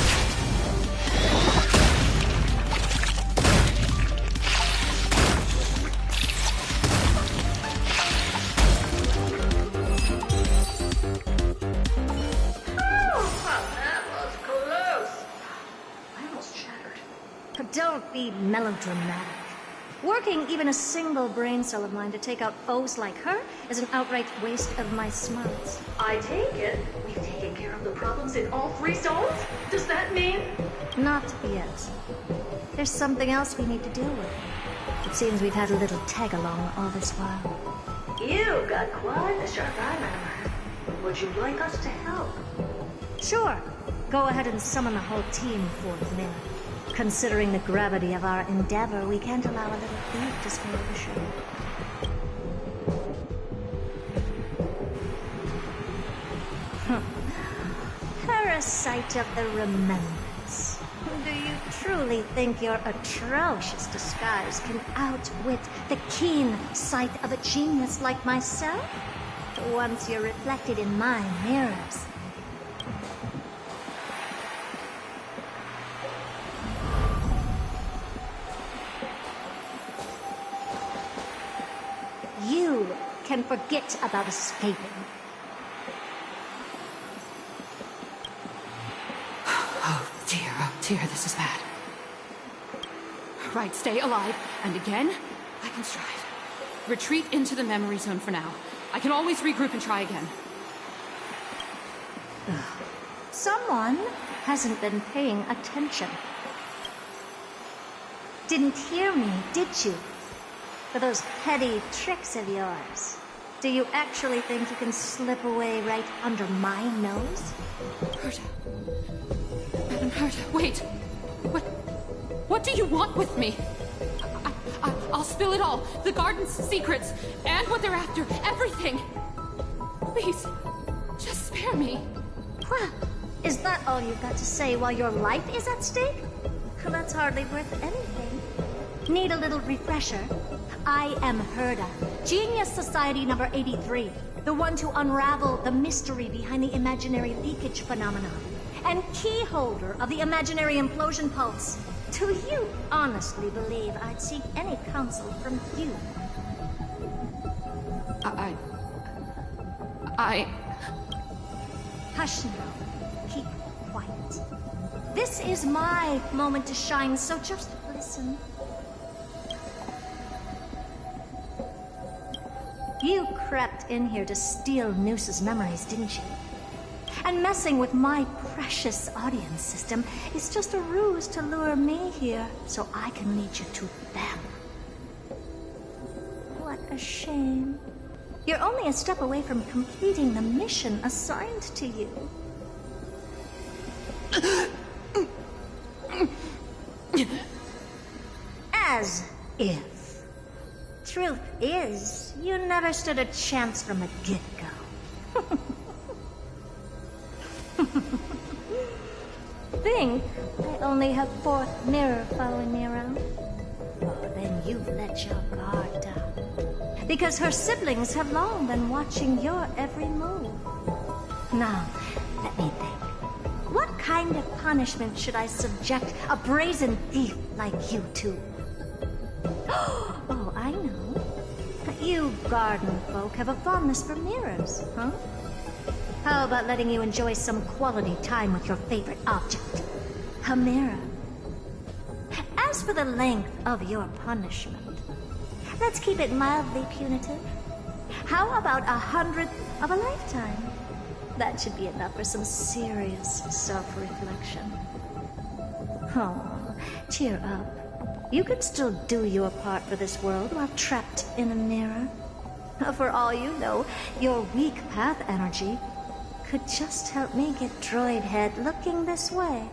That was close. I almost shattered. Don't be melodramatic. Working even a single brain cell of mine to take out foes like her is an outright waste of my smarts. I take it we've taken care of the problems in all 3 zones? Does that mean? Not yet. There's something else we need to deal with. It seems we've had a little tag-along all this while. You got quite the sharp eye, Mama. Would you like us to help? Sure. Go ahead and summon the whole team forth, Mira. Considering the gravity of our endeavor, we can't allow a little thief to spoil the show. Parasite of the Remembrance. Do you truly think your atrocious disguise can outwit the keen sight of a genius like myself? Once you're reflected in my mirrors. You can forget about escaping. Oh dear, this is bad. Right, stay alive, and again, I can strive. Retreat into the memory zone for now. I can always regroup and try again. Someone hasn't been paying attention. Didn't hear me, did you? For those petty tricks of yours. Do you actually think you can slip away right under my nose? Herta. Madam Herta, wait. What do you want with me? I'll spill it all. The garden's secrets, and what they're after. Everything. Please, just spare me. Well, is that all you've got to say while your life is at stake? That's hardly worth anything. Need a little refresher? I am Herta, Genius Society number 83, the one to unravel the mystery behind the imaginary leakage phenomenon, and key holder of the imaginary implosion pulse. Do you honestly believe I'd seek any counsel from you? Hush now. Keep quiet. This is my moment to shine, so just listen. You crept in here to steal Noose's memories, didn't you? And messing with my precious audience system is just a ruse to lure me here so I can lead you to them. What a shame. You're only a step away from completing the mission assigned to you. As if. Truth is, you never stood a chance from the get-go. Think I only have fourth mirror following me around? Oh, then you've let your guard down. Because her siblings have long been watching your every move. Now, let me think. What kind of punishment should I subject a brazen thief like you to? Oh, I know. You garden folk have a fondness for mirrors, huh? How about letting you enjoy some quality time with your favorite object? A mirror. As for the length of your punishment, let's keep it mildly punitive. How about 100th of a lifetime? That should be enough for some serious self-reflection. Oh, cheer up. You can still do your part for this world while trapped in a mirror. For all you know, your weak path energy could just help me get Droid Head looking this way.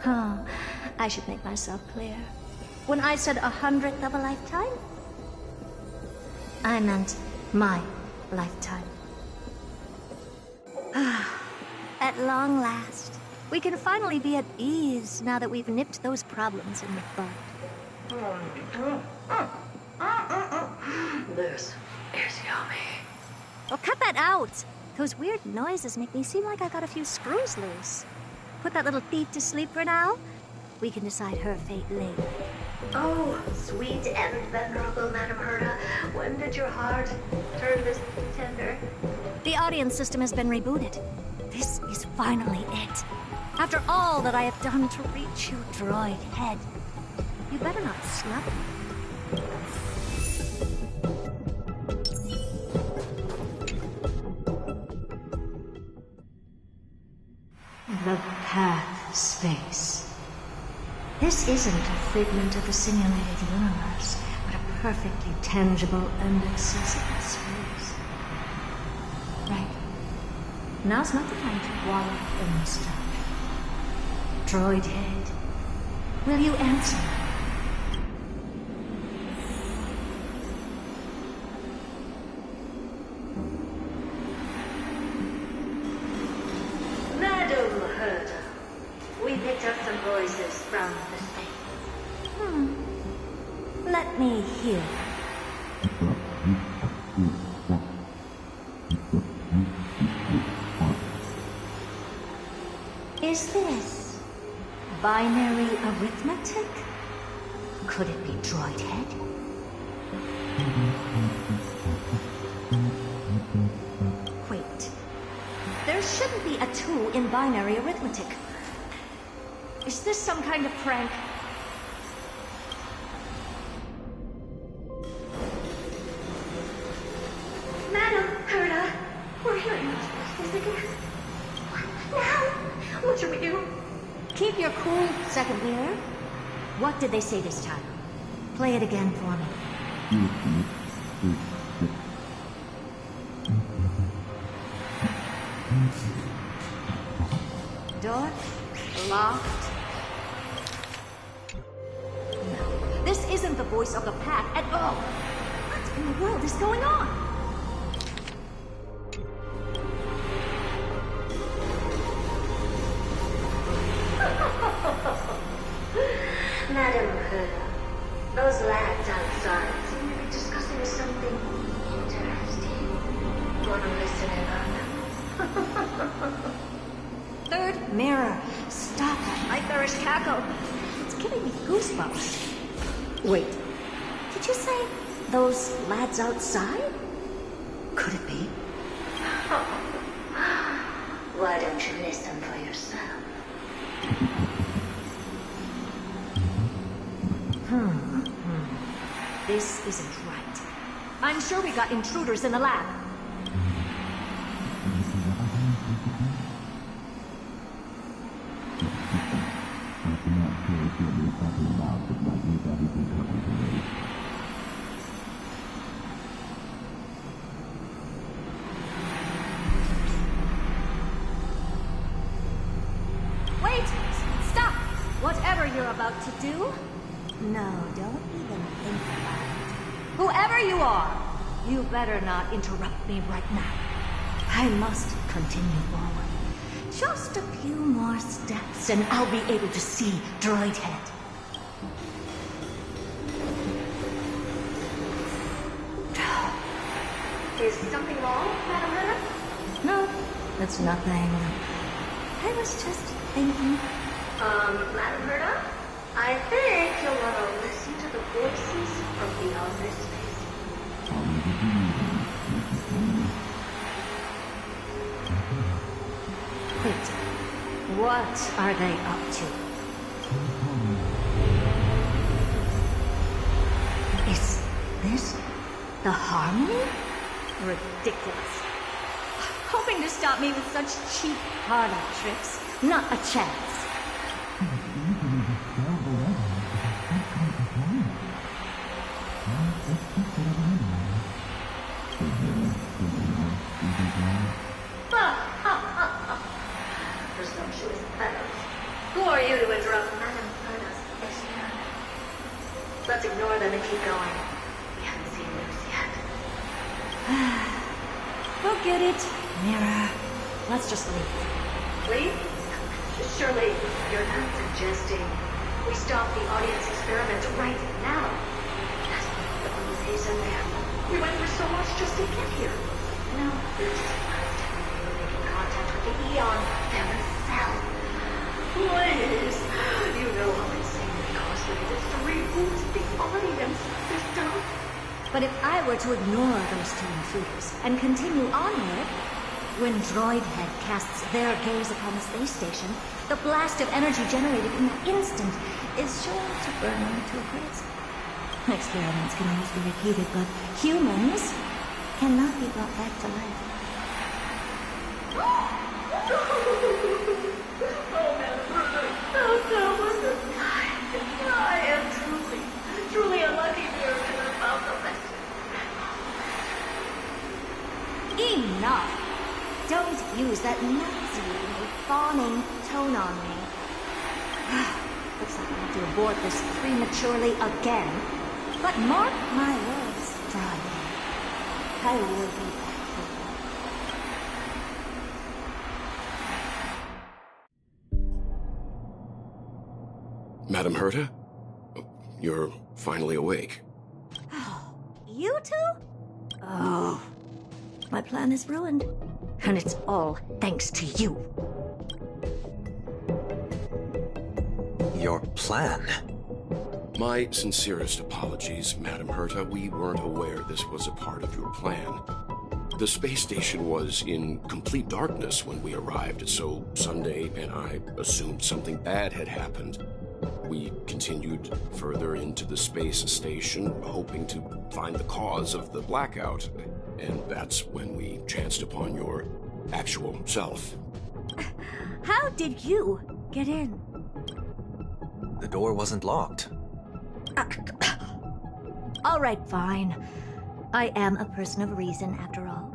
Oh, I should make myself clear. When I said 100th of a lifetime, I meant my lifetime. At long last, we can finally be at ease now that we've nipped those problems in the bud. This is yummy. Well, cut that out! Those weird noises make me seem like I got a few screws loose. Put that little thief to sleep for now. We can decide her fate later. Oh, sweet and venerable Madam Herta, when did your heart turn this tender? The audience system has been rebooted. This is finally it. After all that I have done to reach you, Droid Head, you better not slap me. The path space. This isn't a figment of the simulated universe, but a perfectly tangible and accessible space. Right. Now's not the time to wallow in the stuff. Droid Head, will you answer? Madam Herta, we picked up some voices from the space. Let me hear. Is this binary arithmetic? Could it be Droid Head? Wait. There shouldn't be a 2 in binary arithmetic. Is this some kind of prank? Madam Herta, we're hearing those voices again. What now? What should we do? Keep your cool, second mirror. What did they say this time? Play it again for me. door? Locked? No, this isn't the voice of the pack at all. What in the world is going on? Madam Herda, those lads outside seem to be discussing something interesting. Wanna listen in on them? Third mirror, stop that nightmarish cackle. It's giving me goosebumps. Wait, did you say those lads outside? Could it be? Why don't you listen for yourself? This isn't right. I'm sure we got intruders in the lab. Wait! Stop! Whatever you're about to do, no, don't even think about it. Whoever you are, you better not interrupt me right now. I must continue forward. Just a few more steps and I'll be able to see Droid Head. Is something wrong, Madam Herda? No, that's nothing. I was just thinking. Madam Herda? I think you'll want to listen to the voices from beyond this space. Wait, what are they up to? Is this the Harmony? Ridiculous. Hoping to stop me with such cheap party tricks. Not a chance. Presumptuous fellows. Who are you to interrupt Madam Herda's experiment? Let's ignore them and keep going. We haven't seen news yet. Forget it, Mira. Let's just leave. Leave? Surely you're not suggesting we stop the audience experiment right now. That's the only reason there. We went through so much just to get here. No, we're just making contact with the Eon themselves. Please, you know how insanely costly it is to reboot the audience system. But if I were to ignore those two intruders and continue onward, when Droid Head casts their gaze upon the space station, the blast of energy generated in that instant is sure to burn to a crisp. Experiments can always be repeated, but humans cannot be brought back to life. I am truly unlucky here to have found the best. Enough! Don't use that nauseatingly fawning tone on me. Looks like I have to abort this prematurely again. But mark my words, Droid. I will be back for you. Madam Herda? You're finally awake. You two? Oh, my plan is ruined. And it's all thanks to you. Your plan? My sincerest apologies, Madam Herta. We weren't aware this was a part of your plan. The space station was in complete darkness when we arrived, so Sunday and I assumed something bad had happened. We continued further into the space station, hoping to find the cause of the blackout. And that's when we chanced upon your actual self. How did you get in? The door wasn't locked. All right, fine. I am a person of reason, after all.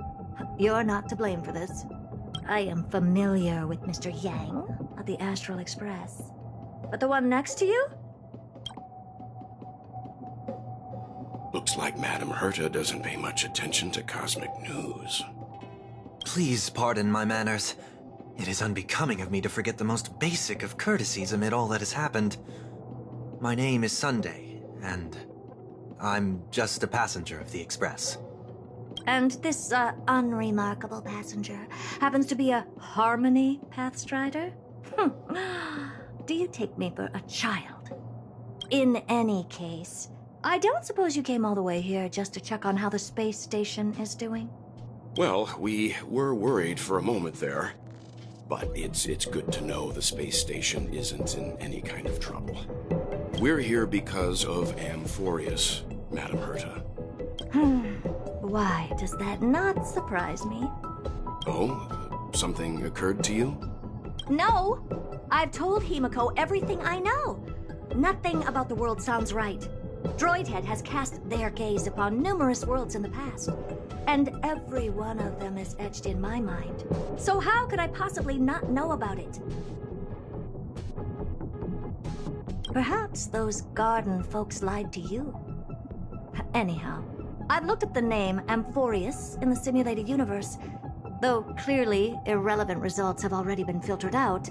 You're not to blame for this. I am familiar with Mr. Yang. of the Astral Express. But the one next to you? Looks like Madame Herta doesn't pay much attention to cosmic news. Please pardon my manners. It is unbecoming of me to forget the most basic of courtesies amid all that has happened. My name is Sunday, and I'm just a passenger of the Express. And this, unremarkable passenger happens to be a Harmony Pathstrider? Do you take me for a child? In any case, I don't suppose you came all the way here just to check on how the space station is doing? Well, we were worried for a moment there. But it's good to know the space station isn't in any kind of trouble. We're here because of Amphorius, Madame Herta. Why does that not surprise me? Oh? Something occurred to you? No! I've told Himiko everything I know. Nothing about the world sounds right. Droidhead has cast their gaze upon numerous worlds in the past, and every one of them is etched in my mind. So how could I possibly not know about it? Perhaps those garden folks lied to you. Anyhow, I've looked up the name Amphorius in the simulated universe. Though clearly irrelevant results have already been filtered out,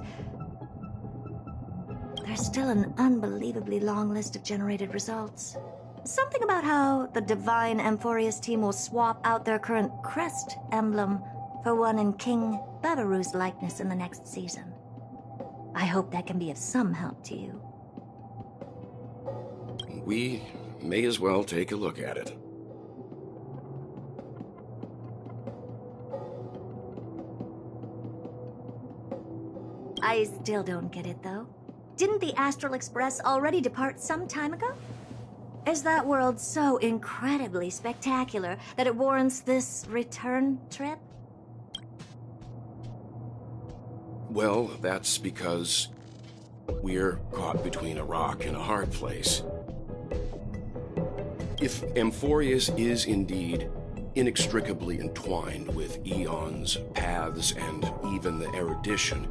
there's still an unbelievably long list of generated results. Something about how the Divine Amphorius team will swap out their current crest emblem for one in King Babaru's likeness in the next season. I hope that can be of some help to you. We may as well take a look at it. I still don't get it, though. Didn't the Astral Express already depart some time ago? Is that world so incredibly spectacular that it warrants this return trip? Well, that's because we're caught between a rock and a hard place. If Amphorius is indeed inextricably entwined with eons, paths, and even the erudition,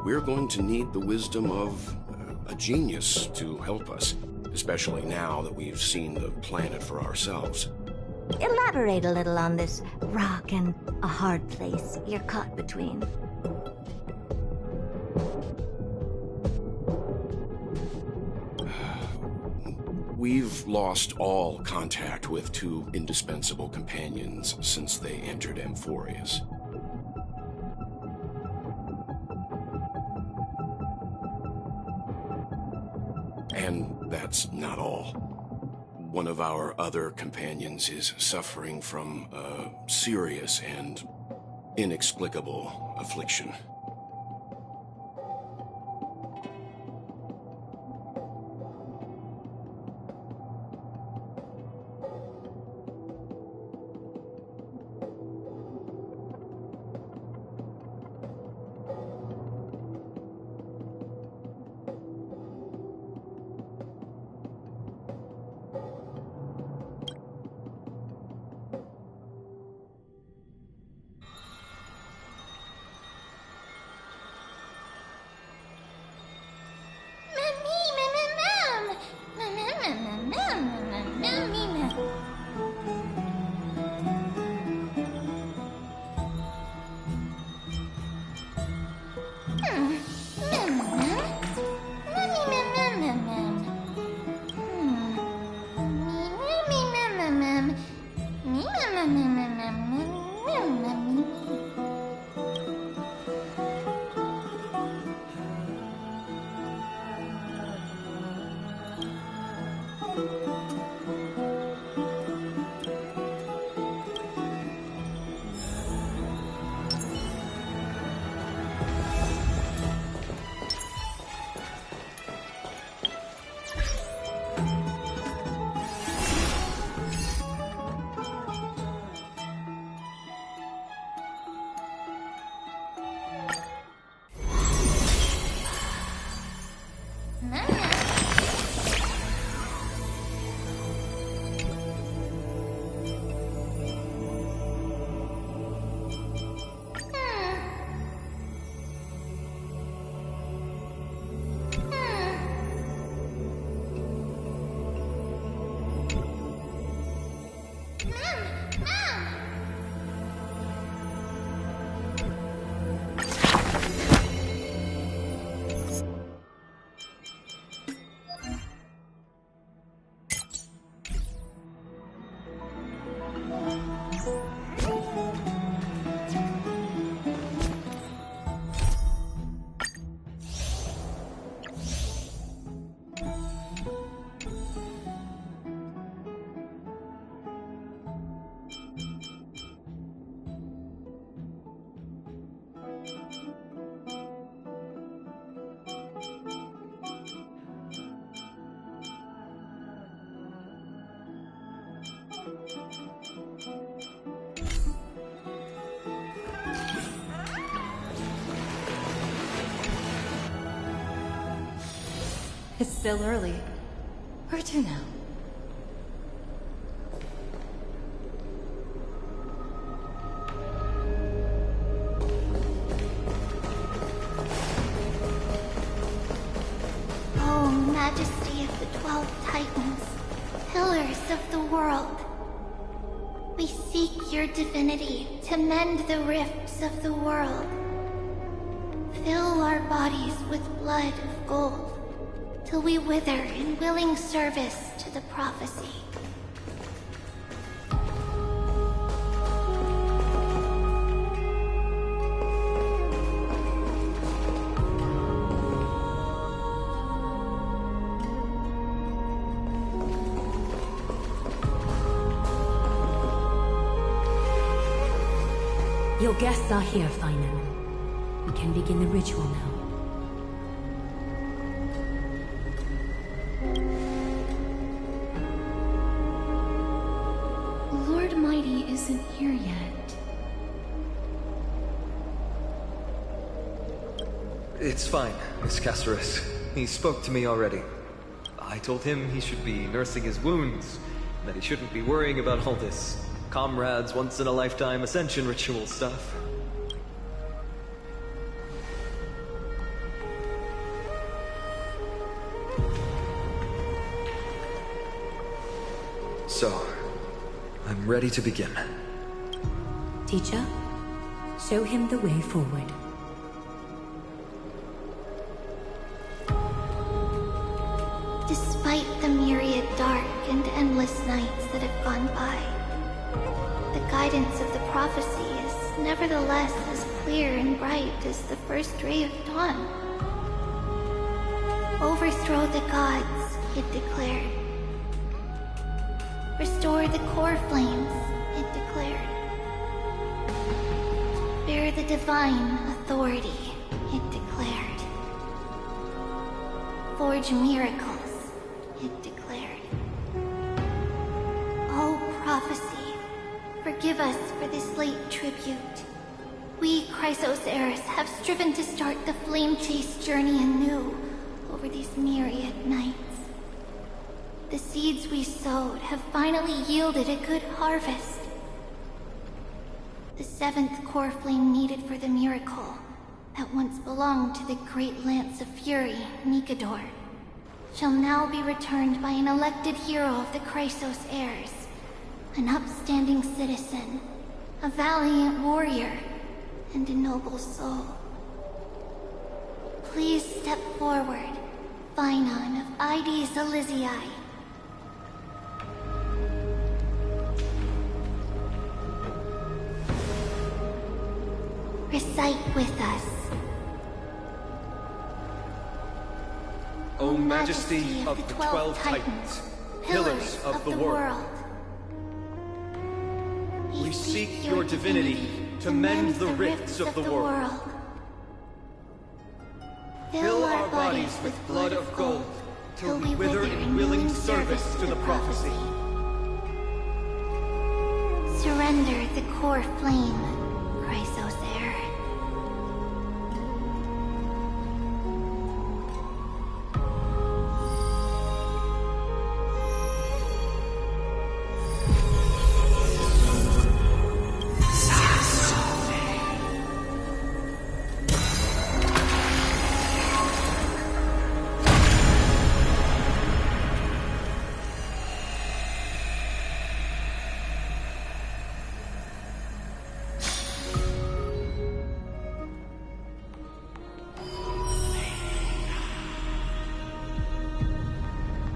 we're going to need the wisdom of a genius to help us, especially now that we've seen the planet for ourselves. Elaborate a little on this rock and a hard place you're caught between. We've lost all contact with two indispensable companions since they entered Amphorius. And that's not all. One of our other companions is suffering from a serious and inexplicable affliction. It's still early. Where to now? Oh, Majesty of the 12 Titans, pillars of the world. We seek your divinity to mend the rifts of the world. Fill our bodies with blood of gold, till we wither in willing service to the prophecy. Your guests are here, Finan. We can begin the ritual now. Lord Mighty isn't here yet. It's fine, Miss Caceres. He spoke to me already. I told him he should be nursing his wounds, that he shouldn't be worrying about all this comrades once-in-a-lifetime ascension ritual stuff. So, I'm ready to begin. Teacher, show him the way forward. Despite the myriad dark and endless nights that have gone by, the guidance of the prophecy is nevertheless as clear and bright as the first ray of dawn. Overthrow the gods, it declared. Restore the core flames, it declared. Bear the divine authority, it declared. Forge miracles, it declared. Oh, prophecy, forgive us for this late tribute. We, Chrysos heirs, have striven to start the flame chase journey anew over these myriad nights. The seeds we sowed have finally yielded a good harvest. The 7th core flame needed for the miracle that once belonged to the great Lance of Fury, Nikador, shall now be returned by an elected hero of the Chrysos heirs, an upstanding citizen, a valiant warrior, and a noble soul. Please step forward, Finan of Ides Elysiae. Recite with us. O Majesty of the 12 Titans, pillars of the world, we seek your divinity to mend the rifts of the world. Fill our bodies with blood of gold, till we wither in willing service to the prophecy. Surrender the core flame, Chrysos heir.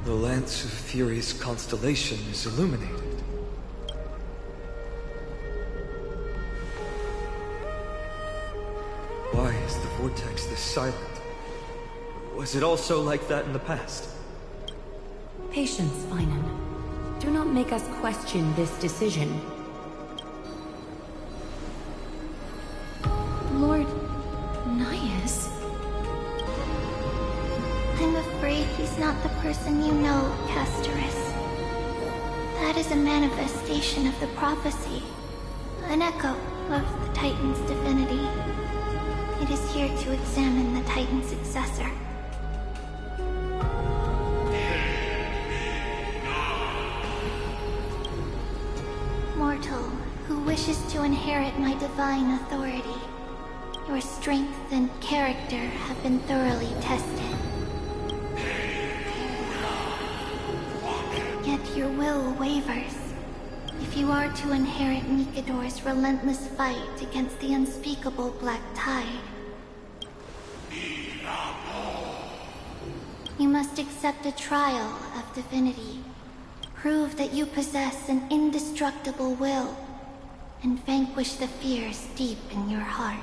The Lance of Fury's constellation is illuminated. Why is the vortex this silent? Was it also like that in the past? Patience, Finan. Do not make us question this decision. Lord Naias? I'm afraid he's not the person you know, Castoris. That is a manifestation of the prophecy, an echo of the Titan's divinity. It is here to examine the Titan's successor. wishes to inherit my divine authority. Your strength and character have been thoroughly tested. Yet your will wavers. If you are to inherit Nikador's relentless fight against the unspeakable Black Tide, you must accept a trial of divinity. Prove that you possess an indestructible will, and vanquish the fears deep in your heart.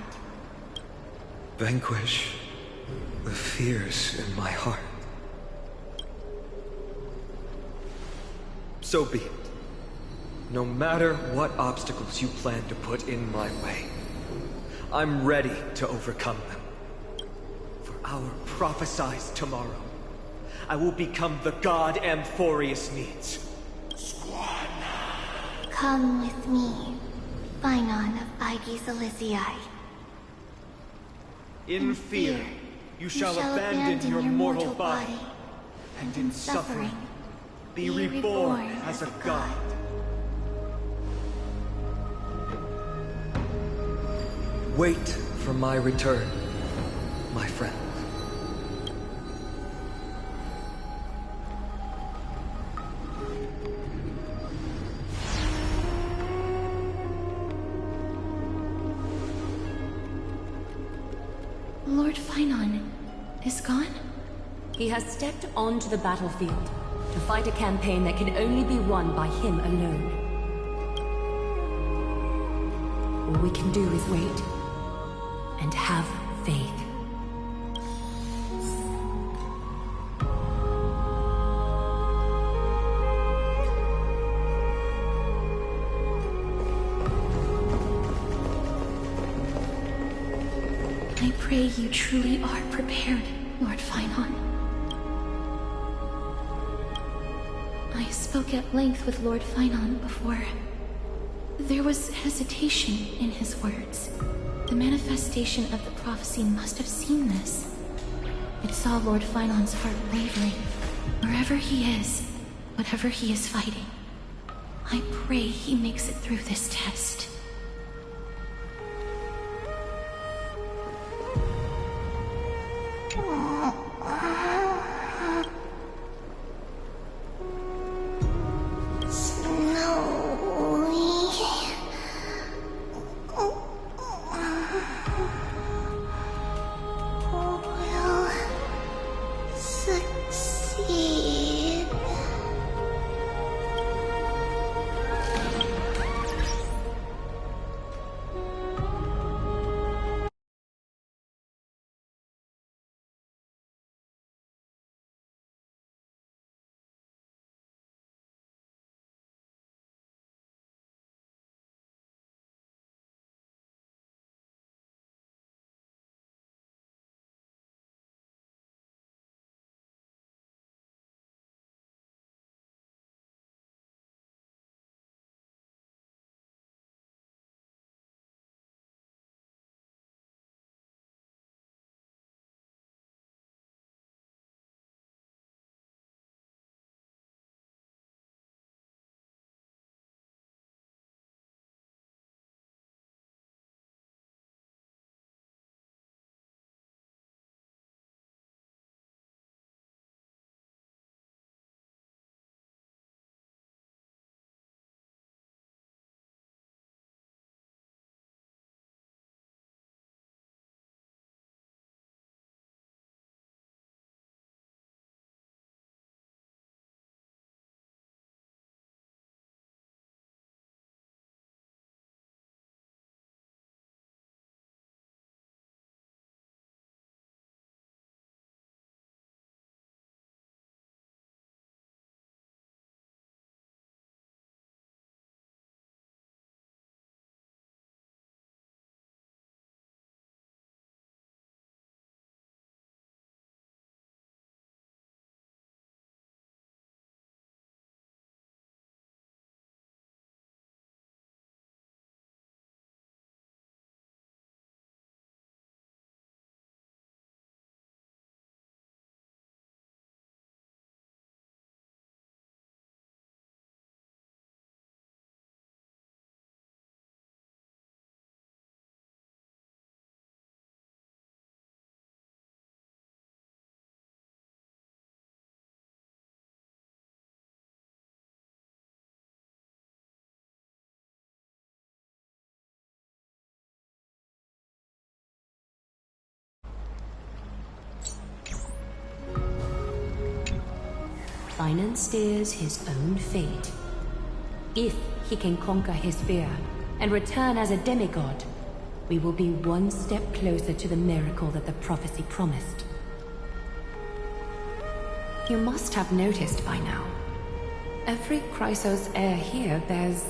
Vanquish the fears in my heart. So be it. No matter what obstacles you plan to put in my way, I'm ready to overcome them. For our prophesied tomorrow, I will become the god Amphorius needs. Come with me, Phynon of Aegis Elysiae. In fear, you shall abandon your mortal body, and in suffering, be reborn as a god. Wait for my return, my friend. Lord Phynon is gone? He has stepped onto the battlefield to fight a campaign that can only be won by him alone. All we can do is wait and have faith. I pray you truly are prepared, Lord Phynon. I spoke at length with Lord Phynon before. There was hesitation in his words. The manifestation of the prophecy must have seen this. It saw Lord Phynon's heart wavering. Wherever he is, whatever he is fighting, I pray he makes it through this test. Finan steers his own fate. If he can conquer his fear and return as a demigod, we will be one step closer to the miracle that the prophecy promised. You must have noticed by now. Every Chrysos heir here bears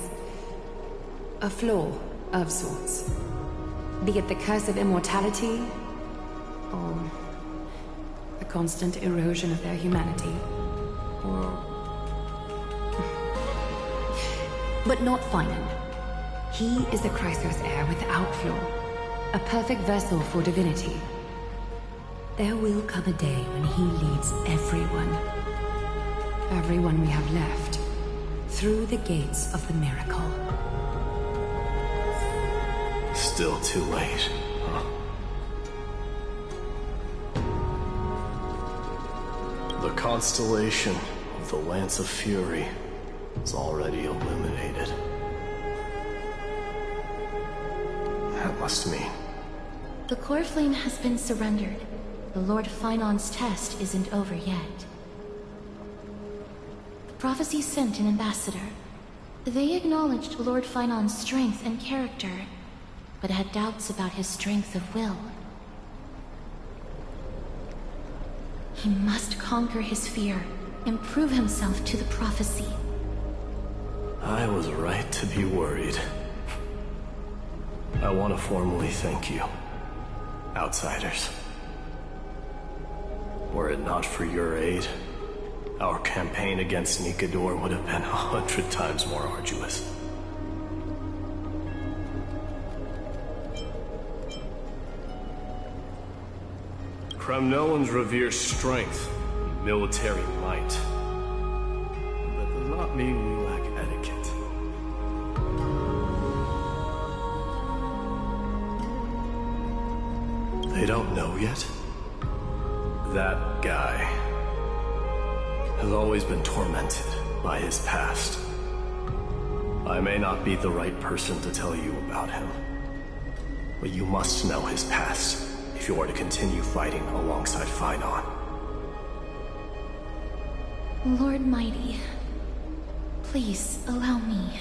a flaw of sorts. Be it the curse of immortality, or the constant erosion of their humanity, or... But not Finan. He is the Chrysos heir without flaw, a perfect vessel for divinity. There will come a day when he leads everyone we have left, through the gates of the miracle. Still too late, huh? The constellation of the Lance of Fury is already illuminated. That must mean... The core flame has been surrendered. The Lord Finan's test isn't over yet. The prophecy sent an ambassador. They acknowledged Lord Finan's strength and character, but had doubts about his strength of will. He must conquer his fear and prove himself to the prophecy. I was right to be worried. I want to formally thank you, outsiders. Were it not for your aid, our campaign against Nikador would have been 100 times more arduous. Kremnoans revere strength and military might. That does not mean we lack etiquette. They don't know yet? That guy has always been tormented by his past. I may not be the right person to tell you about him, but you must know his past if you are to continue fighting alongside Finan. Lord Mighty, please allow me.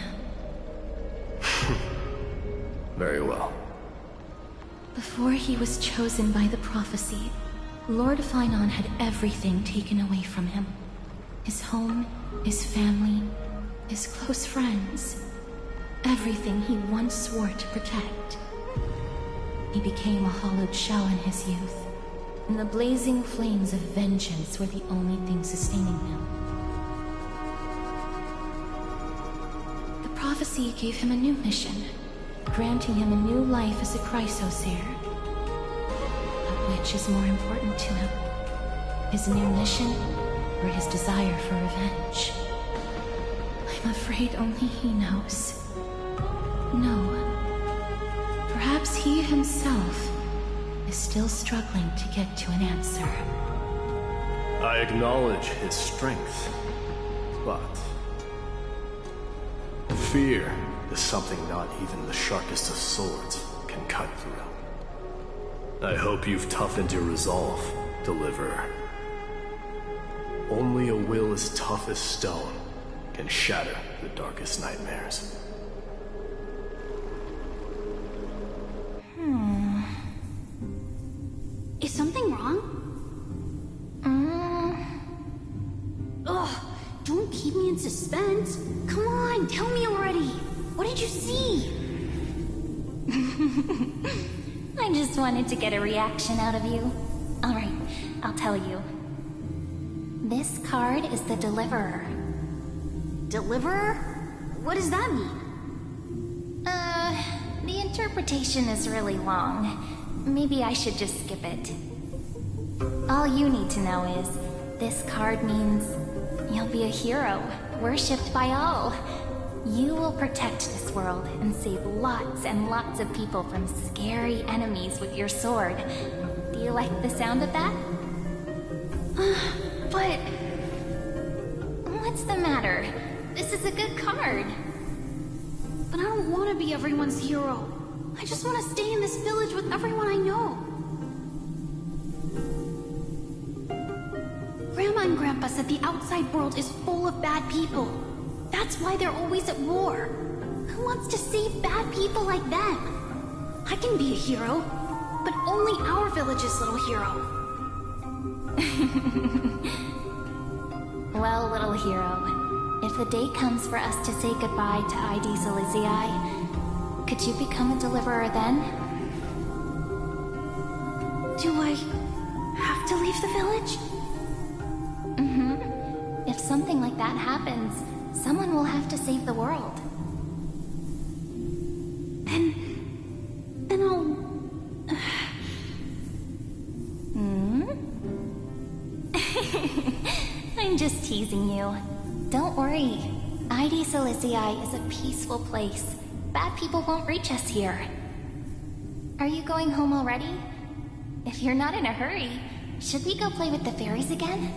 Very well. Before he was chosen by the prophecy, Lord Finan had everything taken away from him. His home, his family, his close friends. Everything he once swore to protect. He became a hollowed shell in his youth, and the blazing flames of vengeance were the only thing sustaining him. The prophecy gave him a new mission, granting him a new life as a Chrysos heir. But which is more important to him? His new mission, or his desire for revenge? I'm afraid only he knows. No. Perhaps he himself is still struggling to get to an answer. I acknowledge his strength, but fear is something not even the sharpest of swords can cut through. I hope you've toughened your resolve, Deliverer. Only a will as tough as stone can shatter the darkest nightmares. Is something wrong? Ugh, don't keep me in suspense. Come on, tell me already. What did you see? I just wanted to get a reaction out of you. Alright, I'll tell you. This card is the Deliverer. Deliverer? What does that mean? The interpretation is really long. Maybe I should just skip it. All you need to know is, this card means you'll be a hero, worshipped by all. You will protect this world and save lots and lots of people from scary enemies with your sword. Do you like the sound of that? But... What's the matter? This is a good card. But I don't want to be everyone's hero. I just want to stay in this village with everyone I know. Grandma and Grandpa Grandpa said the outside world is full of bad people. That's why they're always at war. Who wants to save bad people like them? I can be a hero, but only our village's little hero. Well, little hero, if the day comes for us to say goodbye to ID Silizii, could you become a deliverer then? Do I have to leave the village? Mm-hmm. If something like that happens, someone will have to save the world. Then I'll... I'm just teasing you. Don't worry. ID Silizii is a peaceful place. Bad people won't reach us here. Are you going home already? If you're not in a hurry, should we go play with the fairies again?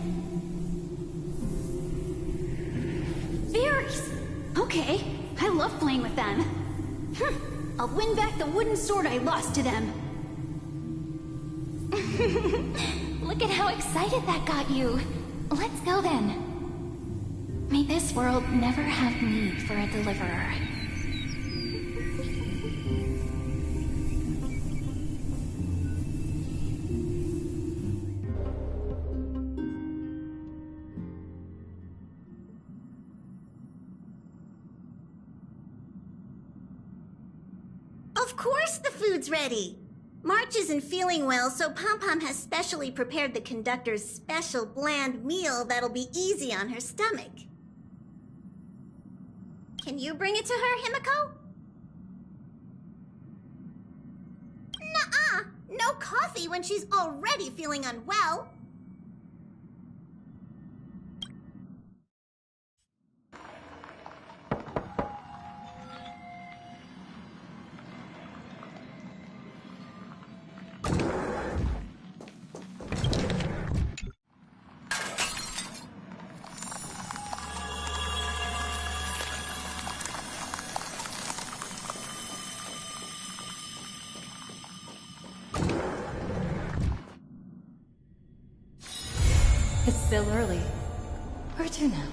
Fairies! Okay, I love playing with them. I'll win back the wooden sword I lost to them. Look at how excited that got you. Let's go then. May this world never have need for a deliverer. Of course the food's ready. March isn't feeling well, so Pom-Pom has specially prepared the conductor's special bland meal that'll be easy on her stomach. Can you bring it to her, Himiko? Nuh-uh! No coffee when she's already feeling unwell. It's still early. Where to now?